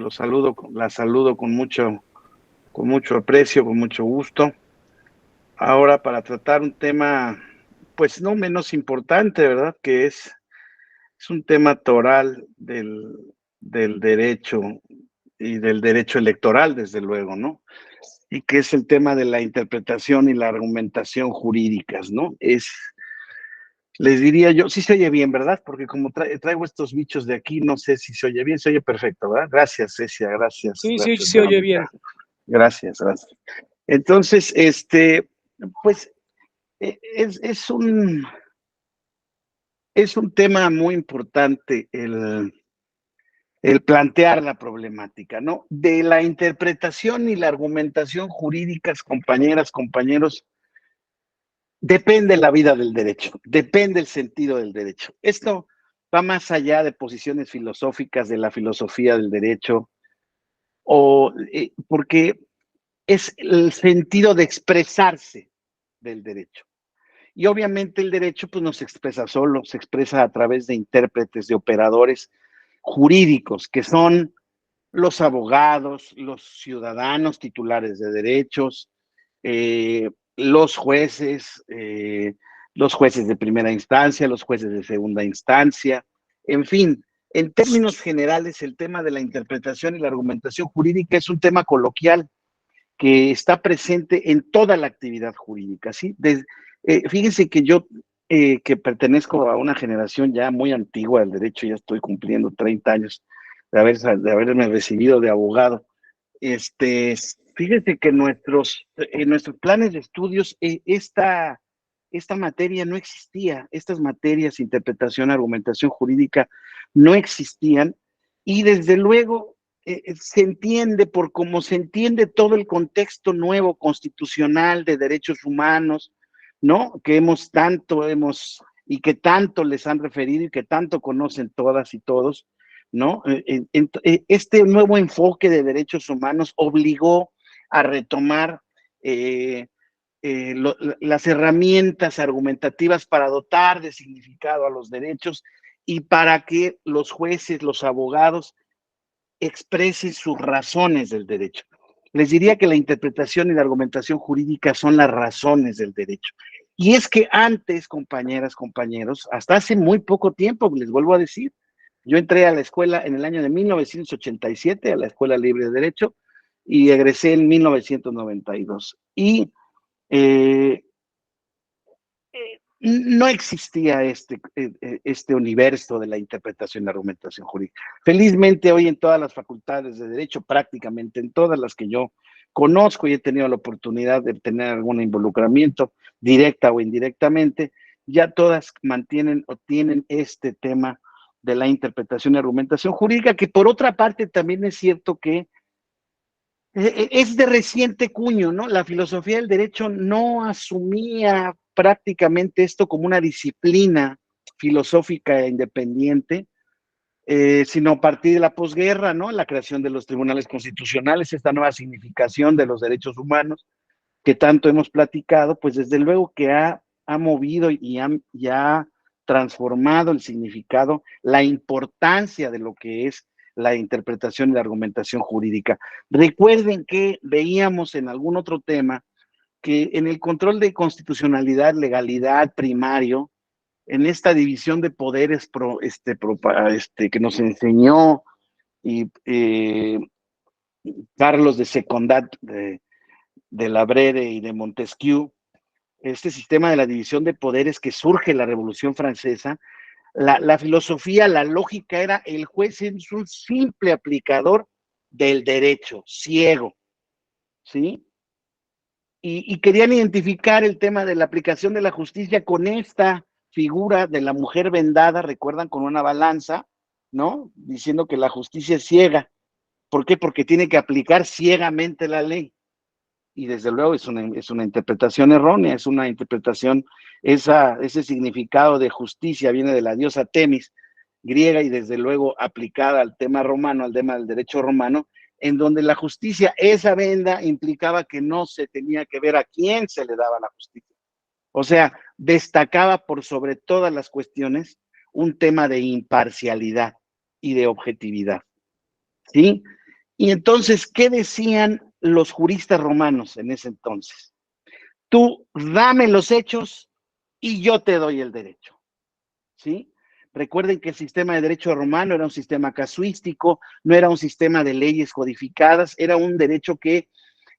La saludo con mucho aprecio, con mucho gusto. Ahora para tratar un tema, pues no menos importante, ¿verdad? Es un tema toral del derecho y del derecho electoral, desde luego, ¿no? Y que es el tema de la interpretación y la argumentación jurídicas, ¿no? Les diría yo, sí se oye bien, ¿verdad? Porque como traigo estos bichos de aquí, no sé si se oye bien, se oye perfecto, ¿verdad? Gracias, Cecia, Sí, sí, gracias, se oye Verónica. bien. Gracias. Entonces, pues es un tema muy importante el plantear la problemática, ¿no? De la interpretación y la argumentación jurídicas, compañeras, compañeros, depende la vida del derecho, depende el sentido del derecho. Esto va más allá de posiciones filosóficas de la filosofía del derecho, porque es el sentido de expresarse del derecho. Y obviamente el derecho pues no se expresa solo, se expresa a través de intérpretes, de operadores jurídicos, que son los abogados, los ciudadanos titulares de derechos, los jueces de primera instancia, los jueces de segunda instancia, en fin, en términos generales, el tema de la interpretación y la argumentación jurídica es un tema coloquial que está presente en toda la actividad jurídica, ¿sí? Fíjense que yo, que pertenezco a una generación ya muy antigua del derecho, ya estoy cumpliendo 30 años de haberme recibido de abogado. Fíjense que en nuestros planes de estudios, esta materia no existía, estas materias, interpretación, argumentación jurídica, no existían, y desde luego se entiende por cómo se entiende todo el contexto nuevo constitucional de derechos humanos, ¿no? Y que tanto les han referido y que tanto conocen todas y todos, ¿no? Este nuevo enfoque de derechos humanos obligó a retomar las herramientas argumentativas para dotar de significado a los derechos y para que los jueces, los abogados expresen sus razones del derecho. Les diría que la interpretación y la argumentación jurídica son las razones del derecho. Y es que antes, compañeras, compañeros, hasta hace muy poco tiempo, les vuelvo a decir, yo entré a la escuela en el año de 1987, a la Escuela Libre de Derecho, y egresé en 1992. Y eh, no existía este universo de la interpretación y la argumentación jurídica. Felizmente hoy en todas las facultades de derecho, prácticamente en todas las que yo conozco y he tenido la oportunidad de tener algún involucramiento, directa o indirectamente, ya todas mantienen o tienen este tema de la interpretación y argumentación jurídica, que por otra parte también es cierto que es de reciente cuño, ¿no? La filosofía del derecho no asumía prácticamente esto como una disciplina filosófica independiente, sino a partir de la posguerra, ¿no? La creación de los tribunales constitucionales, esta nueva significación de los derechos humanos que tanto hemos platicado, pues desde luego que ha movido y ha transformado el significado, la importancia de lo que es la interpretación y la argumentación jurídica. Recuerden que veíamos en algún otro tema que en el control de constitucionalidad, legalidad primario, en esta división de poderes que nos enseñó y, Carlos de Secondat, de Labrede y de Montesquieu, este sistema de la división de poderes que surge en la Revolución Francesa, la filosofía, la lógica era el juez es un simple aplicador del derecho, ciego, ¿sí? Y querían identificar el tema de la aplicación de la justicia con esta figura de la mujer vendada, recuerdan, con una balanza, ¿no? Diciendo que la justicia es ciega. ¿Por qué? Porque tiene que aplicar ciegamente la ley. Y desde luego es una interpretación errónea, es una interpretación, ese significado de justicia viene de la diosa Temis, griega, y desde luego aplicada al tema romano, al tema del derecho romano, en donde la justicia, esa venda implicaba que no se tenía que ver a quién se le daba la justicia. O sea, destacaba por sobre todas las cuestiones un tema de imparcialidad y de objetividad, ¿sí? Y entonces, ¿qué decían los juristas romanos en ese entonces? Tú dame los hechos y yo te doy el derecho, ¿sí? Recuerden que el sistema de derecho romano era un sistema casuístico, no era un sistema de leyes codificadas, era un derecho que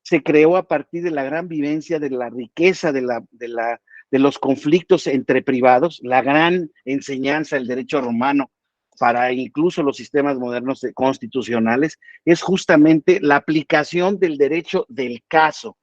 se creó a partir de la gran vivencia de la riqueza de los conflictos entre privados, la gran enseñanza del derecho romano para incluso los sistemas modernos constitucionales, es justamente la aplicación del derecho del caso.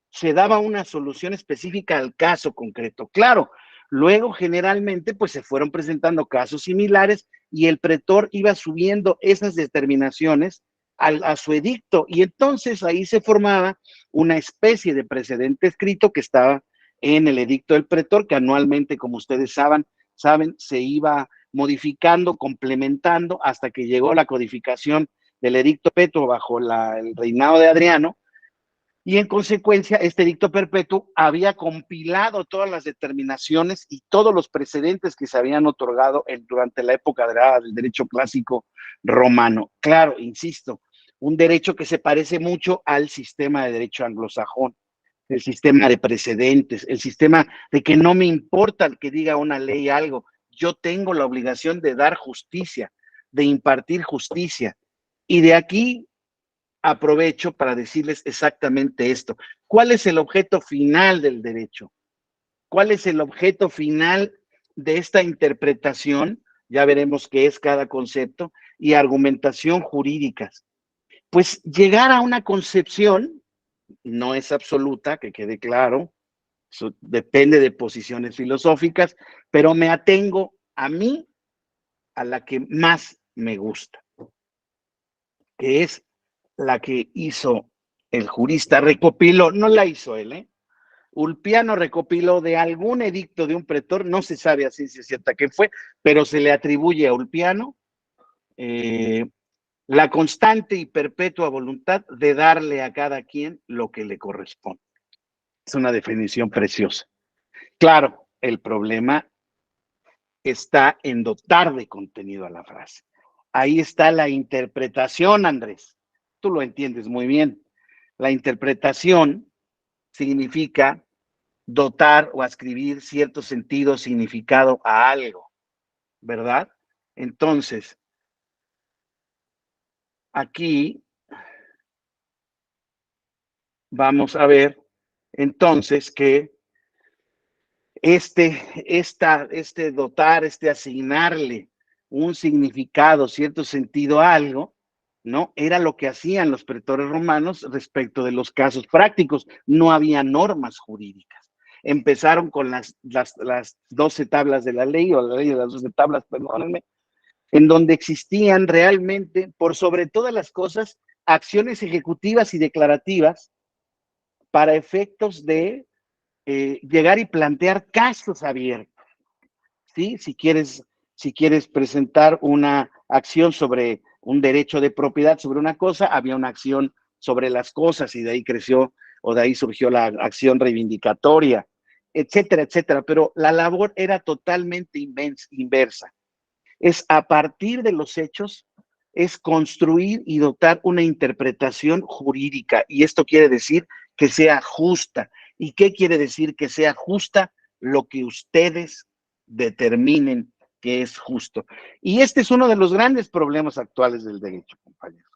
Se daba una solución específica al caso concreto. Claro, luego generalmente pues se fueron presentando casos similares y el pretor iba subiendo esas determinaciones a su edicto y entonces ahí se formaba una especie de precedente escrito que estaba en el edicto del pretor, que anualmente, como ustedes saben, se iba modificando, complementando hasta que llegó la codificación del edicto perpetuo bajo el reinado de Adriano. Y en consecuencia, este edicto perpetuo había compilado todas las determinaciones y todos los precedentes que se habían otorgado durante la época del derecho clásico romano. Claro, insisto, un derecho que se parece mucho al sistema de derecho anglosajón, el sistema de precedentes, el sistema de que no me importa que diga una ley algo, yo tengo la obligación de dar justicia, de impartir justicia. Y de aquí aprovecho para decirles exactamente esto. ¿Cuál es el objeto final del derecho? ¿Cuál es el objeto final de esta interpretación? Ya veremos qué es cada concepto y argumentación jurídicas. Pues llegar a una concepción, no es absoluta, que quede claro, eso depende de posiciones filosóficas, pero me atengo a mí, a la que más me gusta, que es la que hizo el jurista, recopiló, no la hizo él, Ulpiano recopiló de algún edicto de un pretor, no se sabe a ciencia cierta qué fue, pero se le atribuye a Ulpiano la constante y perpetua voluntad de darle a cada quien lo que le corresponde. Es una definición preciosa. Claro, el problema está en dotar de contenido a la frase. Ahí está la interpretación, Andrés. Tú lo entiendes muy bien. La interpretación significa dotar o ascribir cierto sentido, significado a algo, ¿verdad? Entonces, aquí vamos a ver entonces que este dotar, asignarle un significado, cierto sentido a algo, ¿no? Era lo que hacían los pretores romanos respecto de los casos prácticos. No había normas jurídicas. Empezaron con las 12 tablas de la ley, o la ley de las 12 tablas, perdónenme, en donde existían realmente, por sobre todas las cosas, acciones ejecutivas y declarativas para efectos de llegar y plantear casos abiertos, ¿sí? Si quieres presentar una acción sobre un derecho de propiedad sobre una cosa, había una acción sobre las cosas y de ahí creció o de ahí surgió la acción reivindicatoria, etcétera, etcétera. Pero la labor era totalmente inversa. Es a partir de los hechos, es construir y dotar una interpretación jurídica. Y esto quiere decir que sea justa. ¿Y qué quiere decir que sea justa? Lo que ustedes determinen que es justo. Y este es uno de los grandes problemas actuales del derecho, compañeros.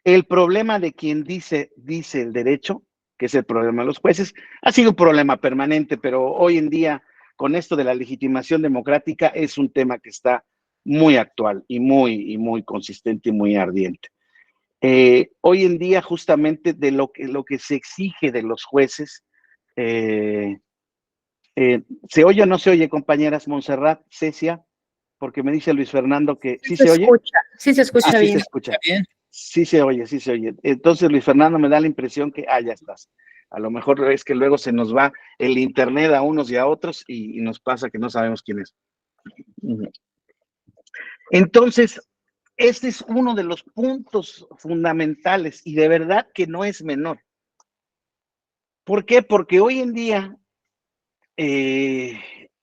El problema de quien dice el derecho, que es el problema de los jueces, ha sido un problema permanente, pero hoy en día, con esto de la legitimación democrática, es un tema que está muy actual y muy consistente y muy ardiente. Hoy en día, justamente de lo que se exige de los jueces, ¿se oye o no se oye, compañeras Montserrat, Cecia? Porque me dice Luis Fernando que sí ¿sí se oye? Sí se escucha Sí bien. se escucha. Bien. Sí se oye, sí se oye. Entonces Luis Fernando me da la impresión que, ya estás. A lo mejor es que luego se nos va el internet a unos y a otros y nos pasa que no sabemos quién es. Entonces, este es uno de los puntos fundamentales y de verdad que no es menor. ¿Por qué? Porque hoy en día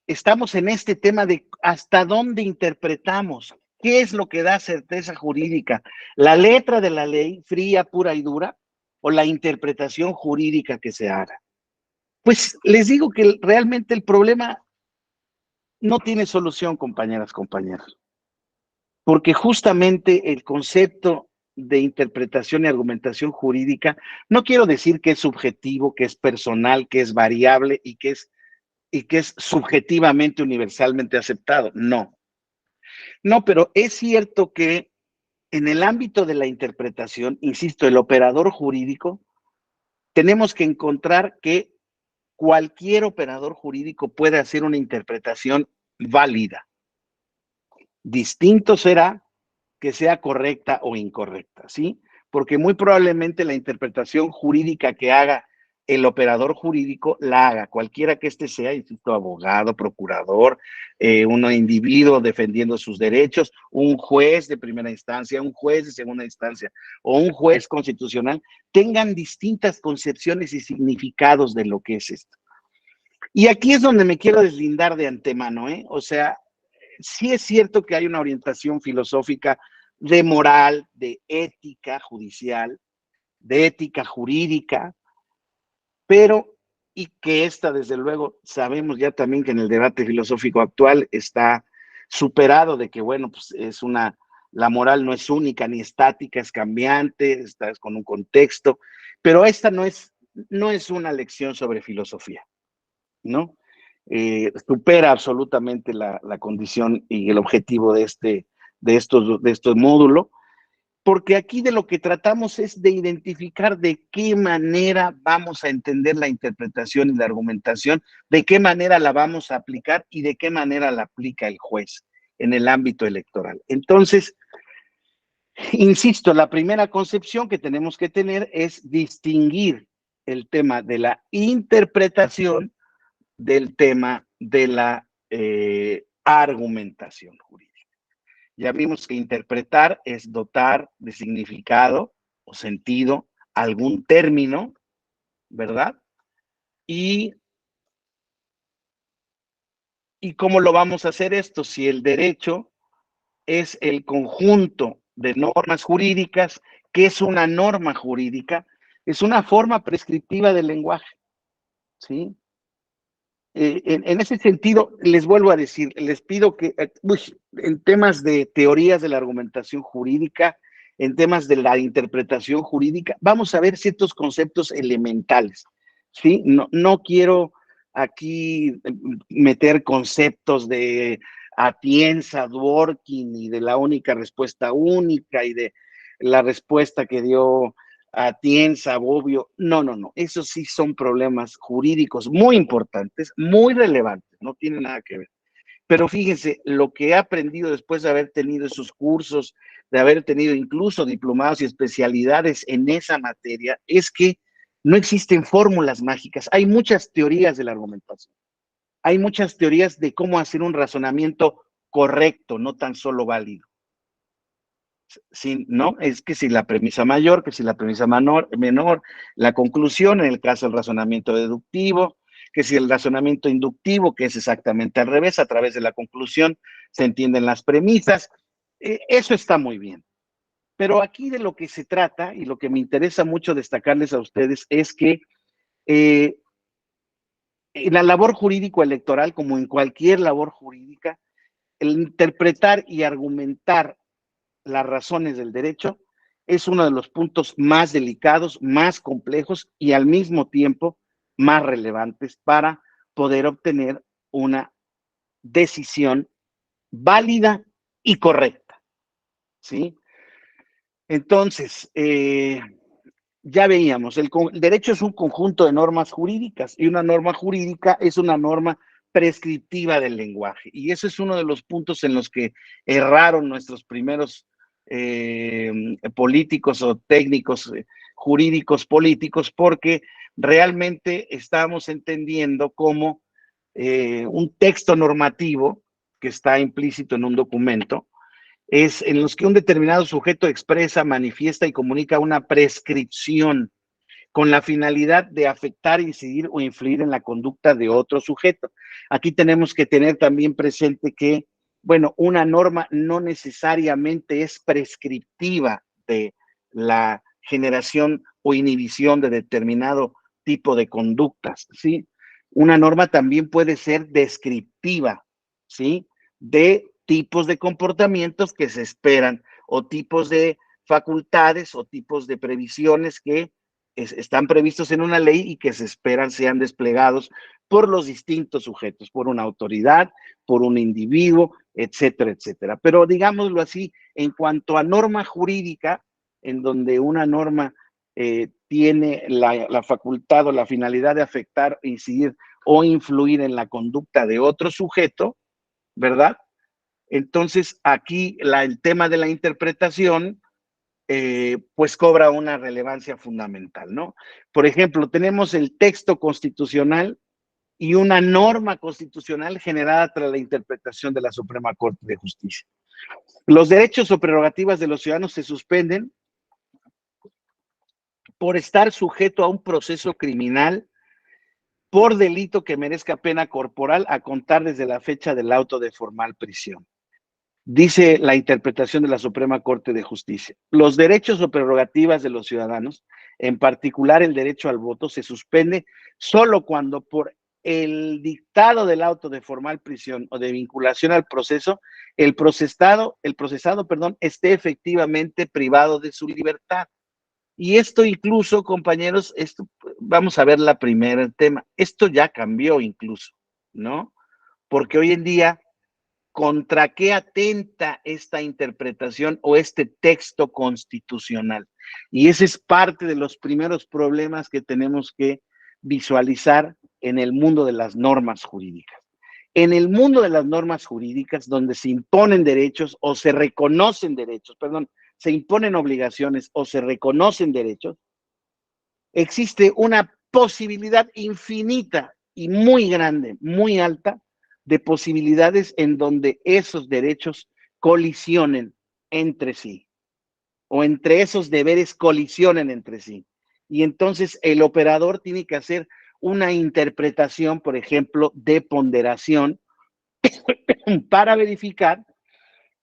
estamos en este tema de hasta dónde interpretamos. ¿Qué es lo que da certeza jurídica? ¿La letra de la ley, fría, pura y dura, o la interpretación jurídica que se haga? Pues les digo que realmente el problema no tiene solución, compañeras, compañeros, porque justamente el concepto de interpretación y argumentación jurídica, no quiero decir que es subjetivo, que es personal, que es variable y que es subjetivamente universalmente aceptado. No, no, pero es cierto que en el ámbito de la interpretación, insisto, el operador jurídico, tenemos que encontrar que cualquier operador jurídico puede hacer una interpretación válida. Distinto será que sea correcta o incorrecta, ¿sí? Porque muy probablemente la interpretación jurídica que haga el operador jurídico la haga cualquiera que éste sea, insisto, abogado, procurador, un individuo defendiendo sus derechos, un juez de primera instancia, un juez de segunda instancia o un juez constitucional, tengan distintas concepciones y significados de lo que es esto. Y aquí es donde me quiero deslindar de antemano, ¿eh? O sea, sí es cierto que hay una orientación filosófica de moral, de ética judicial, de ética jurídica, pero y que esta, desde luego, sabemos ya también que en el debate filosófico actual está superado de que, bueno, pues es la moral no es única ni estática, es cambiante, está con un contexto, pero esta no es una lección sobre filosofía, ¿no? Supera absolutamente la condición y el objetivo de estos módulos, porque aquí de lo que tratamos es de identificar de qué manera vamos a entender la interpretación y la argumentación, de qué manera la vamos a aplicar y de qué manera la aplica el juez en el ámbito electoral. Entonces, insisto, la primera concepción que tenemos que tener es distinguir el tema de la interpretación del tema de la argumentación jurídica. Ya vimos que interpretar es dotar de significado o sentido algún término, ¿verdad? Y, ¿Y cómo lo vamos a hacer esto? Si el derecho es el conjunto de normas jurídicas, ¿qué es una norma jurídica? Es una forma prescriptiva del lenguaje, ¿sí? En ese sentido, les vuelvo a decir, les pido que en temas de teorías de la argumentación jurídica, en temas de la interpretación jurídica, vamos a ver ciertos conceptos elementales, ¿sí? No quiero aquí meter conceptos de Atienza, Dworkin y de la única respuesta única y de la respuesta que dio Atienza, Bobbio. No. Esos sí son problemas jurídicos muy importantes, muy relevantes, no tiene nada que ver. Pero fíjense, lo que he aprendido después de haber tenido esos cursos, de haber tenido incluso diplomados y especialidades en esa materia, es que no existen fórmulas mágicas. Hay muchas teorías de la argumentación. Hay muchas teorías de cómo hacer un razonamiento correcto, no tan solo válido. Sí, ¿no? Es que si la premisa mayor, que si la premisa menor, la conclusión, en el caso del razonamiento deductivo, que si el razonamiento inductivo, que es exactamente al revés, a través de la conclusión se entienden las premisas, eso está muy bien. Pero aquí de lo que se trata y lo que me interesa mucho destacarles a ustedes es que en la labor jurídico-electoral, como en cualquier labor jurídica, el interpretar y argumentar las razones del derecho es uno de los puntos más delicados, más complejos y al mismo tiempo más relevantes para poder obtener una decisión válida y correcta, ¿sí? Entonces, ya veíamos, el derecho es un conjunto de normas jurídicas y una norma jurídica es una norma prescriptiva del lenguaje. Y ese es uno de los puntos en los que erraron nuestros primeros políticos o técnicos jurídicos políticos, porque realmente estábamos entendiendo como un texto normativo que está implícito en un documento, es en los que un determinado sujeto expresa, manifiesta y comunica una prescripción con la finalidad de afectar, incidir o influir en la conducta de otro sujeto. Aquí tenemos que tener también presente que Bueno, una norma no necesariamente es prescriptiva de la generación o inhibición de determinado tipo de conductas, ¿sí? Una norma también puede ser descriptiva, ¿sí? De tipos de comportamientos que se esperan o tipos de facultades o tipos de previsiones que están previstos en una ley y que se esperan sean desplegados por los distintos sujetos, por una autoridad, por un individuo, etcétera, etcétera. Pero digámoslo así, en cuanto a norma jurídica, en donde una norma tiene la facultad o la finalidad de afectar, incidir o influir en la conducta de otro sujeto, ¿verdad? Entonces, aquí el tema de la interpretación, pues cobra una relevancia fundamental, ¿no? Por ejemplo, tenemos el texto constitucional y una norma constitucional generada tras la interpretación de la Suprema Corte de Justicia. Los derechos o prerrogativas de los ciudadanos se suspenden por estar sujeto a un proceso criminal por delito que merezca pena corporal a contar desde la fecha del auto de formal prisión. Dice la interpretación de la Suprema Corte de Justicia. Los derechos o prerrogativas de los ciudadanos, en particular el derecho al voto, se suspende solo cuando por el dictado del auto de formal prisión o de vinculación al proceso, el procesado, esté efectivamente privado de su libertad. Y esto incluso, compañeros, vamos a ver la primera tema. Esto ya cambió incluso, ¿no? Porque hoy en día, ¿contra qué atenta esta interpretación o este texto constitucional? Y ese es parte de los primeros problemas que tenemos que visualizar en el mundo de las normas jurídicas. En el mundo de las normas jurídicas, donde se imponen derechos o se reconocen derechos, perdón, se imponen obligaciones o se reconocen derechos, existe una posibilidad infinita y muy grande, muy alta, de posibilidades en donde esos derechos colisionen entre sí, o entre esos deberes colisionen entre sí. Y entonces el operador tiene que hacer una interpretación, por ejemplo, de ponderación para verificar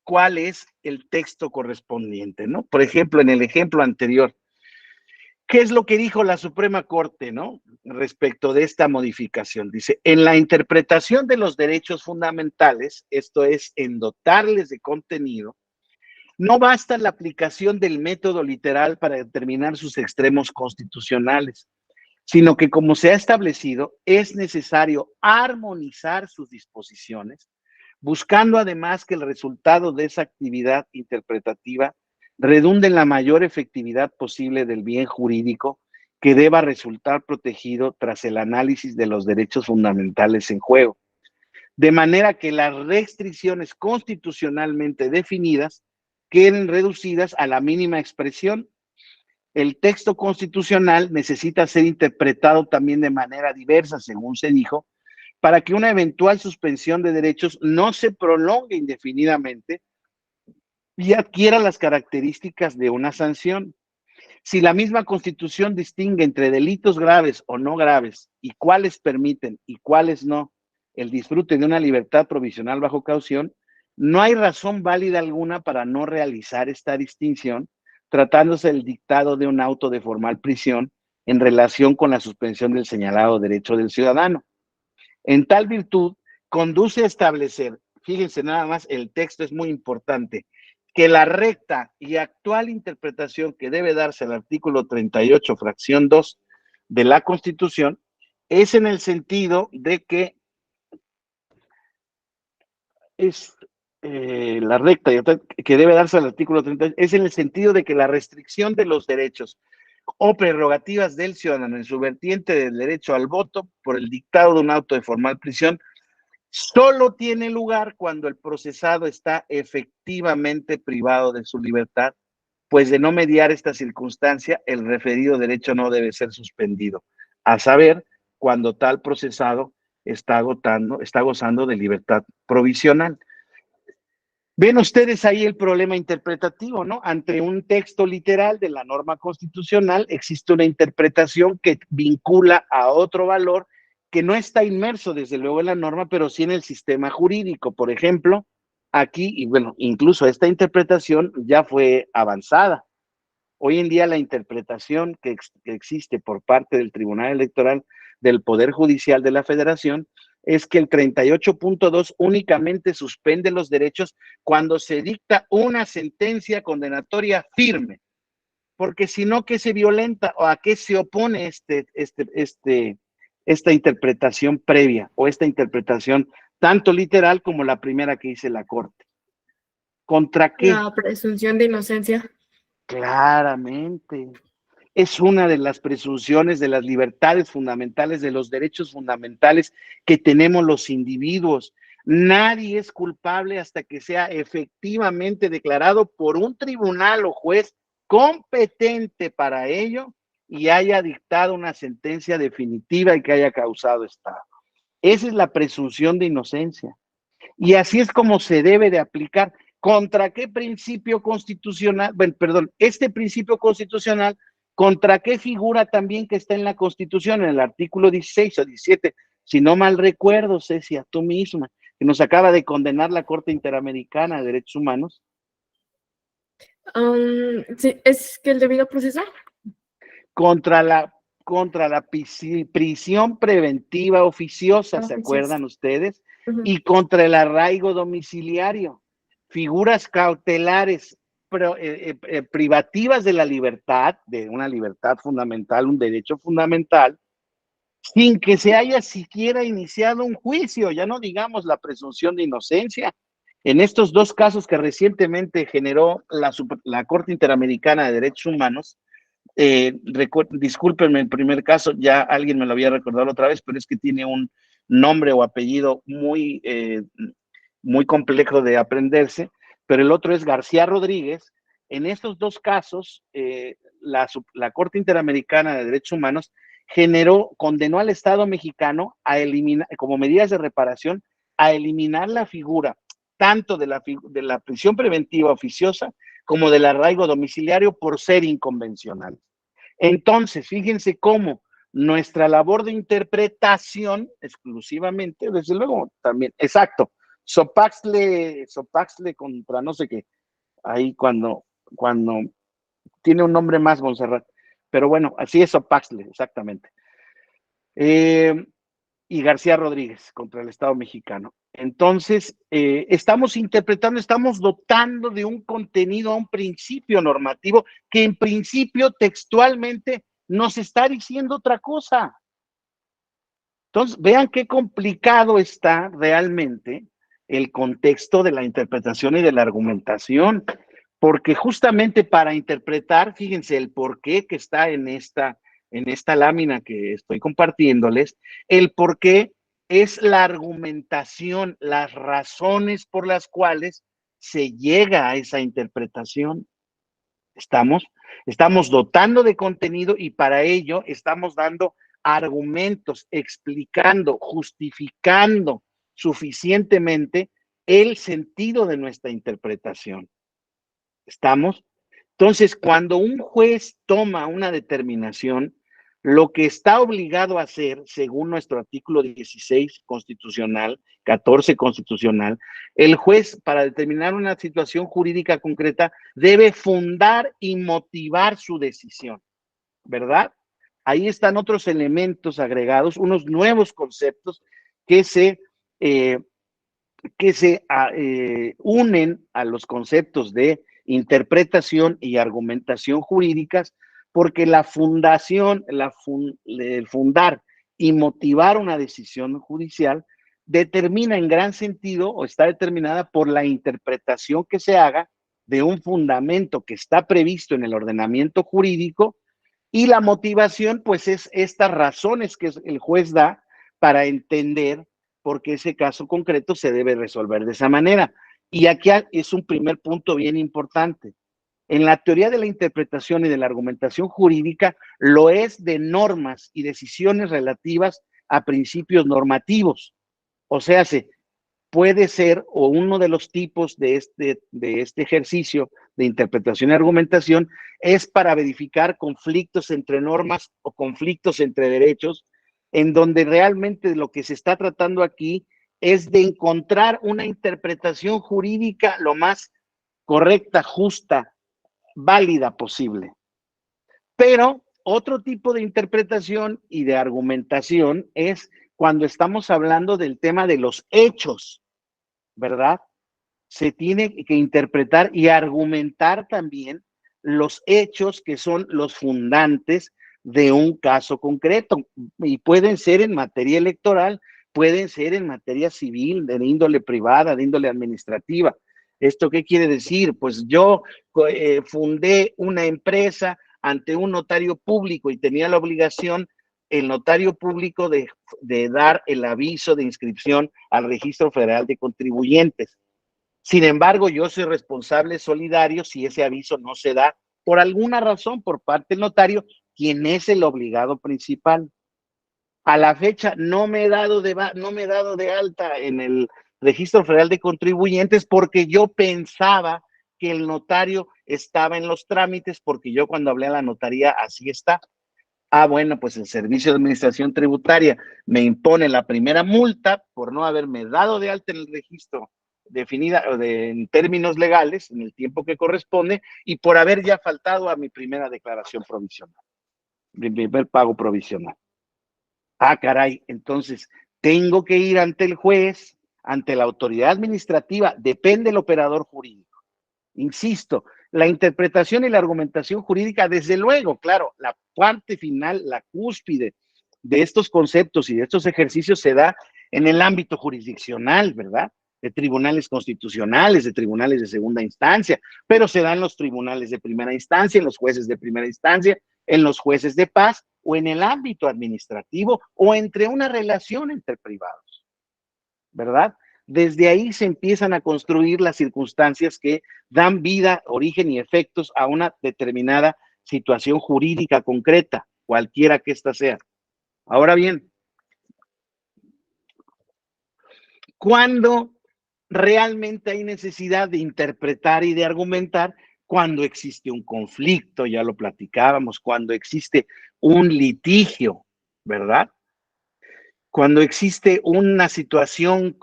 cuál es el texto correspondiente, ¿no? Por ejemplo, en el ejemplo anterior, ¿qué es lo que dijo la Suprema Corte, no? Respecto de esta modificación. Dice, en la interpretación de los derechos fundamentales, esto es, en dotarles de contenido, no basta la aplicación del método literal para determinar sus extremos constitucionales, sino que, como se ha establecido, es necesario armonizar sus disposiciones, buscando además que el resultado de esa actividad interpretativa redunde en la mayor efectividad posible del bien jurídico que deba resultar protegido tras el análisis de los derechos fundamentales en juego, de manera que las restricciones constitucionalmente definidas queden reducidas a la mínima expresión. El texto constitucional necesita ser interpretado también de manera diversa, según se dijo, para que una eventual suspensión de derechos no se prolongue indefinidamente y adquiera las características de una sanción. Si la misma Constitución distingue entre delitos graves o no graves y cuáles permiten y cuáles no el disfrute de una libertad provisional bajo caución, no hay razón válida alguna para no realizar esta distinción, tratándose del dictado de un auto de formal prisión en relación con la suspensión del señalado derecho del ciudadano. En tal virtud, conduce a establecer, fíjense nada más, el texto es muy importante, que la recta y actual interpretación que debe darse al artículo 38, fracción 2 de la Constitución, es en el sentido de que es la recta que debe darse al artículo 38, es en el sentido de que la restricción de los derechos o prerrogativas del ciudadano en su vertiente del derecho al voto por el dictado de un auto de formal prisión solo tiene lugar cuando el procesado está efectivamente privado de su libertad, pues de no mediar esta circunstancia, el referido derecho no debe ser suspendido, a saber, cuando tal procesado está gozando de libertad provisional. Ven ustedes ahí el problema interpretativo, ¿no? Ante un texto literal de la norma constitucional existe una interpretación que vincula a otro valor que no está inmerso desde luego en la norma, pero sí en el sistema jurídico. Por ejemplo, aquí, y bueno, incluso esta interpretación ya fue avanzada. Hoy en día la interpretación que existe por parte del Tribunal Electoral del Poder Judicial de la Federación es que el 38.2 únicamente suspende los derechos cuando se dicta una sentencia condenatoria firme, porque si no, ¿qué se violenta o a qué se opone esta interpretación previa o esta interpretación tanto literal como la primera que dice la Corte? ¿Contra qué? La presunción de inocencia. Claramente. Es una de las presunciones de las libertades fundamentales, de los derechos fundamentales que tenemos los individuos. Nadie es culpable hasta que sea efectivamente declarado por un tribunal o juez competente para ello y haya dictado una sentencia definitiva y que haya causado estado. Esa es la presunción de inocencia. Y así es como se debe de aplicar. ¿Contra qué principio constitucional? Bueno, perdón, este principio constitucional, ¿contra qué figura también que está en la Constitución, en el artículo 16 o 17? Si no mal recuerdo, Cecia, tú misma, que nos acaba de condenar la Corte Interamericana de Derechos Humanos. Sí, es que el debido proceso. Contra la prisión preventiva oficiosa, ¿se Oficios. acuerdan ustedes? Y contra el arraigo domiciliario, figuras cautelares privativas de la libertad, de una libertad fundamental, un derecho fundamental, sin que se haya siquiera iniciado un juicio, ya no digamos la presunción de inocencia. En estos dos casos que recientemente generó la Corte Interamericana de Derechos Humanos, discúlpenme, el primer caso ya alguien me lo había recordado otra vez, pero es que tiene un nombre o apellido muy complejo de aprenderse, pero el otro es García Rodríguez. En estos dos casos, la Corte Interamericana de Derechos Humanos condenó al Estado mexicano a eliminar, como medidas de reparación, a eliminar la figura tanto de la prisión preventiva oficiosa como del arraigo domiciliario por ser inconvencional. Entonces, fíjense cómo nuestra labor de interpretación exclusivamente, desde luego también, exacto, Sopaxle contra no sé qué, ahí cuando tiene un nombre más, Montserrat, pero bueno, así es Sopaxle, exactamente. Y García Rodríguez contra el Estado mexicano. Entonces, estamos interpretando, estamos dotando de un contenido a un principio normativo que en principio textualmente nos está diciendo otra cosa. Entonces, vean qué complicado está realmente el contexto de la interpretación y de la argumentación, porque justamente para interpretar, fíjense el porqué que está en esta lámina que estoy compartiéndoles, el porqué es la argumentación, las razones por las cuales se llega a esa interpretación. Estamos dotando de contenido y para ello estamos dando argumentos, explicando, justificando suficientemente el sentido de nuestra interpretación. ¿Estamos? Entonces, cuando un juez toma una determinación, lo que está obligado a hacer, según nuestro artículo 16 constitucional, 14 constitucional, el juez, para determinar una situación jurídica concreta, debe fundar y motivar su decisión, ¿verdad? Ahí están otros elementos agregados, unos nuevos conceptos que se unen a los conceptos de interpretación y argumentación jurídicas, porque la fundación, el fundar y motivar una decisión judicial determina en gran sentido o está determinada por la interpretación que se haga de un fundamento que está previsto en el ordenamiento jurídico, y la motivación pues es estas razones que el juez da para entender por qué ese caso concreto se debe resolver de esa manera. Y aquí es un primer punto bien importante. En la teoría de la interpretación y de la argumentación jurídica, lo es de normas y decisiones relativas a principios normativos. O sea, puede ser, o uno de los tipos de este ejercicio de interpretación y argumentación es para verificar conflictos entre normas o conflictos entre derechos, en donde realmente lo que se está tratando aquí es de encontrar una interpretación jurídica lo más correcta, justa, válida posible. Pero otro tipo de interpretación y de argumentación es cuando estamos hablando del tema de los hechos, ¿verdad? Se tiene que interpretar y argumentar también los hechos que son los fundantes de un caso concreto, y pueden ser en materia electoral, pueden ser en materia civil, de índole privada, de índole administrativa. ¿Esto qué quiere decir? Pues yo fundé una empresa ante un notario público y tenía la obligación el notario público de dar el aviso de inscripción al Registro Federal de Contribuyentes. Sin embargo, yo soy responsable solidario si ese aviso no se da por alguna razón por parte del notario, quien es el obligado principal. A la fecha no me he dado de alta en el Registro Federal de Contribuyentes porque yo pensaba que el notario estaba en los trámites, porque yo cuando hablé a la notaría así está. Ah, bueno, pues el Servicio de Administración Tributaria me impone la primera multa por no haberme dado de alta en el registro definida en términos legales, en el tiempo que corresponde, y por haber ya faltado a mi primera declaración provisional, mi primer pago provisional. Ah, caray, entonces tengo que ir ante el juez, ante la autoridad administrativa, depende del operador jurídico. Insisto, la interpretación y la argumentación jurídica, desde luego, claro, la parte final, la cúspide de estos conceptos y de estos ejercicios se da en el ámbito jurisdiccional, ¿verdad? De tribunales constitucionales, de tribunales de segunda instancia, pero se da en los tribunales de primera instancia, en los jueces de primera instancia, en los jueces de paz o en el ámbito administrativo o entre una relación entre privados, ¿verdad? Desde ahí se empiezan a construir las circunstancias que dan vida, origen y efectos a una determinada situación jurídica concreta, cualquiera que ésta sea. Ahora bien, ¿cuándo realmente hay necesidad de interpretar y de argumentar? Cuando existe un conflicto, ya lo platicábamos, cuando existe un litigio, ¿verdad? Cuando existe una situación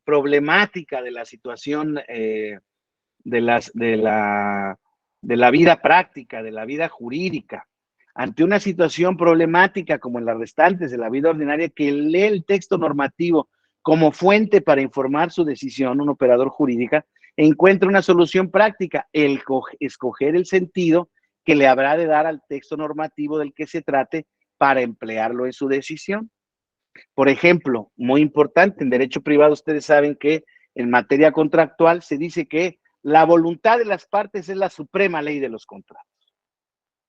problemática de la situación de la vida práctica, de la vida jurídica, ante una situación problemática como en las restantes de la vida ordinaria, que lee el texto normativo como fuente para informar su decisión, un operador jurídica, encuentra una solución práctica, el escoger el sentido que le habrá de dar al texto normativo del que se trate para emplearlo en su decisión. Por ejemplo, muy importante, en derecho privado ustedes saben que en materia contractual se dice que la voluntad de las partes es la suprema ley de los contratos.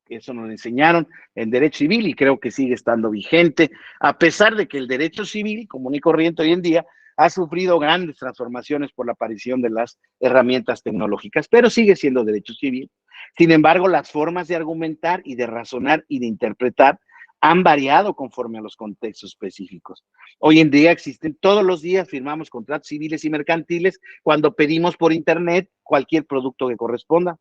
Eso nos enseñaron en derecho civil y creo que sigue estando vigente, a pesar de que el derecho civil común y corriente hoy en día ha sufrido grandes transformaciones por la aparición de las herramientas tecnológicas, pero sigue siendo derecho civil. Sin embargo, las formas de argumentar y de razonar y de interpretar han variado conforme a los contextos específicos. Hoy en día existen, todos los días firmamos contratos civiles y mercantiles cuando pedimos por internet cualquier producto que corresponda.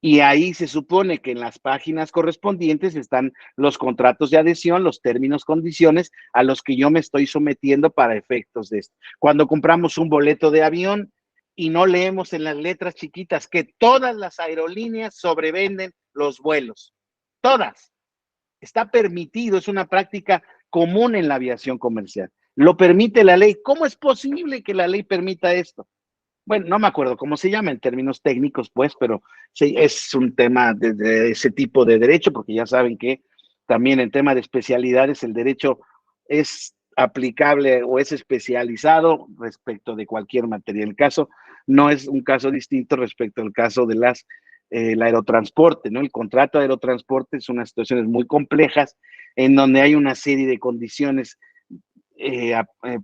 Y ahí se supone que en las páginas correspondientes están los contratos de adhesión, los términos, condiciones a los que yo me estoy sometiendo para efectos de esto. Cuando compramos un boleto de avión y no leemos en las letras chiquitas que todas las aerolíneas sobrevenden los vuelos, todas. Está permitido, es una práctica común en la aviación comercial. Lo permite la ley. ¿Cómo es posible que la ley permita esto? Bueno, no me acuerdo cómo se llama en términos técnicos, pues, pero sí, es un tema de ese tipo de derecho, porque ya saben que también en tema de especialidades el derecho es aplicable o es especializado respecto de cualquier materia. El caso no es un caso distinto respecto al caso de el aerotransporte, ¿no? El contrato de aerotransporte es unas situaciones muy complejas en donde hay una serie de condiciones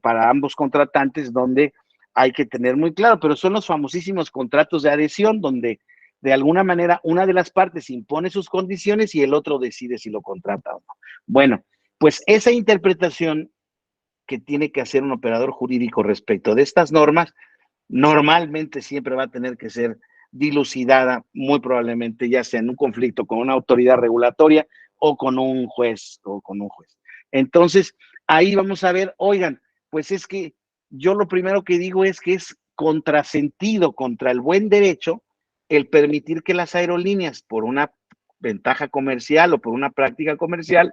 para ambos contratantes donde hay que tener muy claro, pero son los famosísimos contratos de adhesión donde de alguna manera una de las partes impone sus condiciones y el otro decide si lo contrata o no. Bueno, pues esa interpretación que tiene que hacer un operador jurídico respecto de estas normas, normalmente siempre va a tener que ser dilucidada, muy probablemente ya sea en un conflicto con una autoridad regulatoria o con un juez. Entonces, ahí vamos a ver, oigan, Pues es que yo lo primero que digo es que es contrasentido contra el buen derecho el permitir que las aerolíneas, por una ventaja comercial o por una práctica comercial,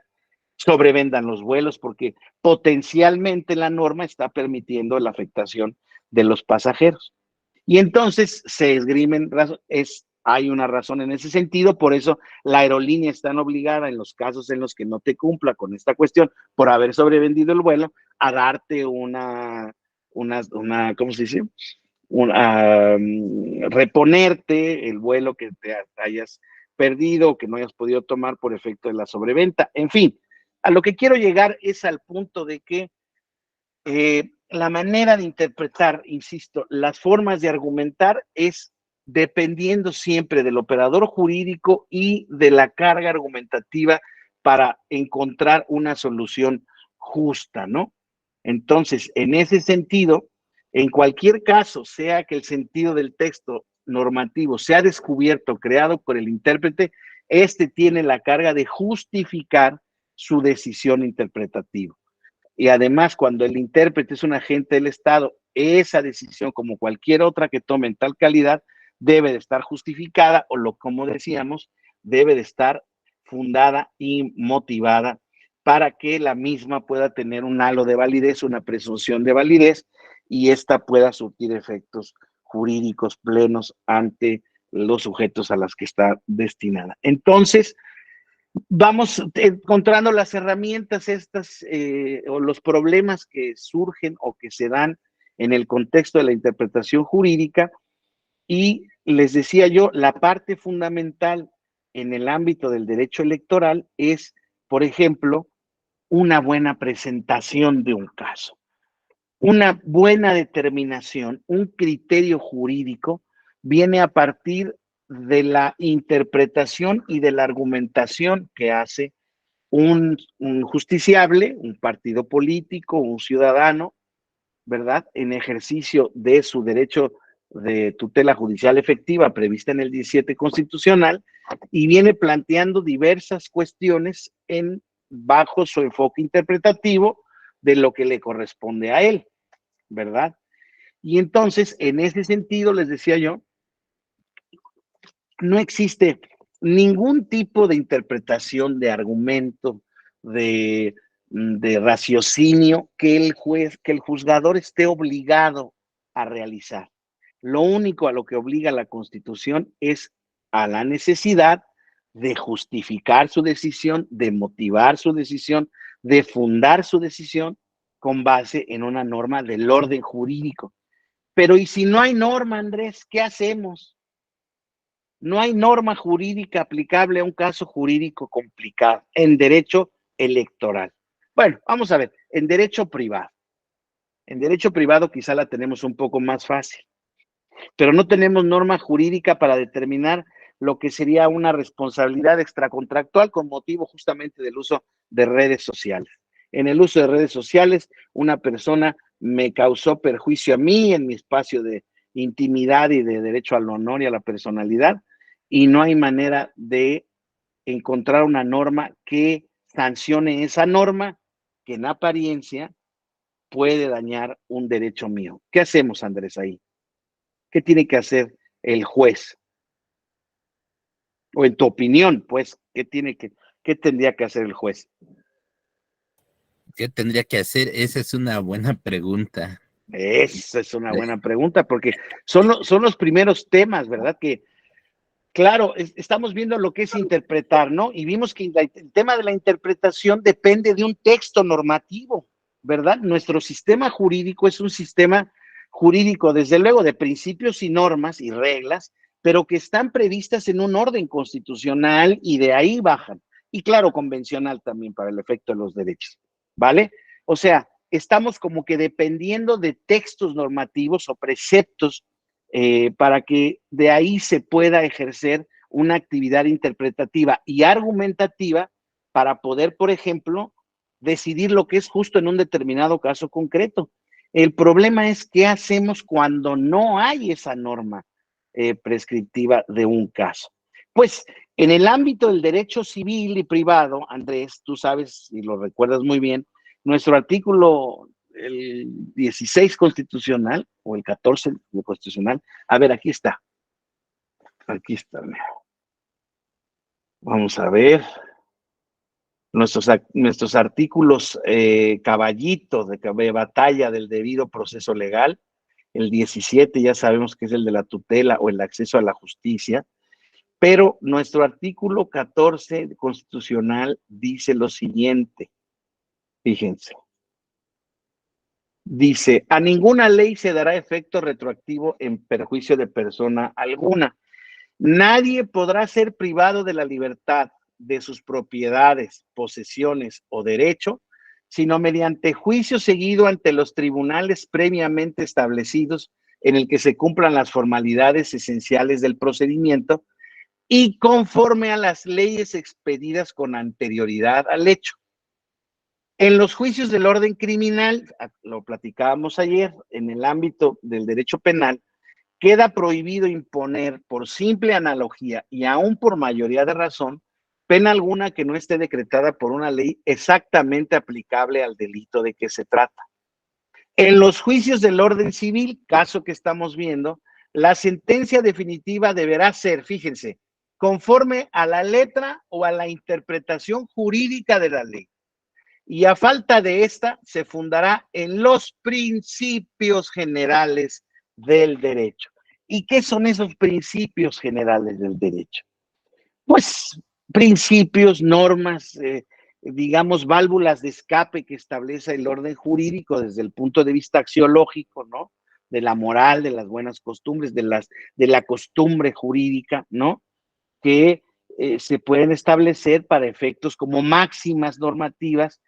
sobrevendan los vuelos, porque potencialmente la norma está permitiendo la afectación de los pasajeros. Y entonces se esgrimen, hay una razón en ese sentido, por eso la aerolínea está obligada en los casos en los que no te cumpla con esta cuestión por haber sobrevendido el vuelo a darte ¿cómo se dice? Reponerte el vuelo que te hayas perdido o que no hayas podido tomar por efecto de la sobreventa. En fin, a lo que quiero llegar es al punto de que la manera de interpretar, insisto, las formas de argumentar es dependiendo siempre del operador jurídico y de la carga argumentativa para encontrar una solución justa, ¿no? Entonces, en ese sentido, en cualquier caso, sea que el sentido del texto normativo sea descubierto, creado por el intérprete, este tiene la carga de justificar su decisión interpretativa. Y además, cuando el intérprete es un agente del Estado, esa decisión, como cualquier otra que tome en tal calidad, debe de estar justificada o, como decíamos, debe de estar fundada y motivada para que la misma pueda tener un halo de validez, una presunción de validez, y esta pueda surtir efectos jurídicos plenos ante los sujetos a los que está destinada. Entonces, vamos encontrando las herramientas estas o los problemas que surgen o que se dan en el contexto de la interpretación jurídica, y les decía yo, la parte fundamental en el ámbito del derecho electoral es, por ejemplo, una buena presentación de un caso, una buena determinación, un criterio jurídico viene a partir de la interpretación y de la argumentación que hace un justiciable, un partido político, un ciudadano, ¿verdad? En ejercicio de su derecho de tutela judicial efectiva prevista en el 17 constitucional, y viene planteando diversas cuestiones bajo su enfoque interpretativo de lo que le corresponde a él, ¿verdad? Y entonces, en ese sentido, les decía yo, no existe ningún tipo de interpretación, de argumento, de raciocinio que el juzgador esté obligado a realizar. Lo único a lo que obliga la Constitución es a la necesidad de justificar su decisión, de motivar su decisión, de fundar su decisión con base en una norma del orden jurídico. Pero ¿y si no hay norma, Andrés? ¿Qué hacemos? No hay norma jurídica aplicable a un caso jurídico complicado en derecho electoral. Bueno, vamos a ver, en derecho privado. En derecho privado quizá la tenemos un poco más fácil, pero no tenemos norma jurídica para determinar lo que sería una responsabilidad extracontractual con motivo justamente del uso de redes sociales. En el uso de redes sociales, una persona me causó perjuicio a mí en mi espacio de intimidad y de derecho al honor y a la personalidad, y no hay manera de encontrar una norma que sancione esa norma que en apariencia puede dañar un derecho mío. ¿Qué hacemos, Andrés, ahí? ¿Qué tiene que hacer el juez? O en tu opinión, pues, ¿qué tendría que hacer el juez? ¿Qué tendría que hacer? Esa es una buena pregunta. Esa es una buena pregunta, porque son los primeros temas, ¿verdad? Que, claro, estamos viendo lo que es interpretar, ¿no? Y vimos que el tema de la interpretación depende de un texto normativo, ¿verdad? Nuestro sistema jurídico es un sistema jurídico, desde luego, de principios y normas y reglas, pero que están previstas en un orden constitucional y de ahí bajan. Y claro, convencional también para el efecto de los derechos, ¿vale? O sea, estamos como que dependiendo de textos normativos o preceptos para que de ahí se pueda ejercer una actividad interpretativa y argumentativa para poder, por ejemplo, decidir lo que es justo en un determinado caso concreto. El problema es qué hacemos cuando no hay esa norma prescriptiva de un caso. Pues en el ámbito del derecho civil y privado, Andrés, tú sabes y lo recuerdas muy bien, nuestro artículo el 16 constitucional o el 14 constitucional. A ver, aquí está. Aquí está. Vamos a ver. Nuestros artículos caballitos de batalla del debido proceso legal. El 17 ya sabemos que es el de la tutela o el acceso a la justicia. Pero nuestro artículo 14 constitucional dice lo siguiente. Fíjense. Dice, a ninguna ley se dará efecto retroactivo en perjuicio de persona alguna. Nadie podrá ser privado de la libertad, de sus propiedades, posesiones o derecho, sino mediante juicio seguido ante los tribunales previamente establecidos en el que se cumplan las formalidades esenciales del procedimiento y conforme a las leyes expedidas con anterioridad al hecho. En los juicios del orden criminal, lo platicábamos ayer, en el ámbito del derecho penal, queda prohibido imponer por simple analogía y aún por mayoría de razón, pena alguna que no esté decretada por una ley exactamente aplicable al delito de que se trata. En los juicios del orden civil, caso que estamos viendo, la sentencia definitiva deberá ser, fíjense, conforme a la letra o a la interpretación jurídica de la ley. Y a falta de esta, se fundará en los principios generales del derecho. ¿Y qué son esos principios generales del derecho? Pues principios, normas, digamos, válvulas de escape que establece el orden jurídico desde el punto de vista axiológico, ¿no? De la moral, de las buenas costumbres, de la costumbre jurídica, ¿no? Que se pueden establecer para efectos como máximas normativas.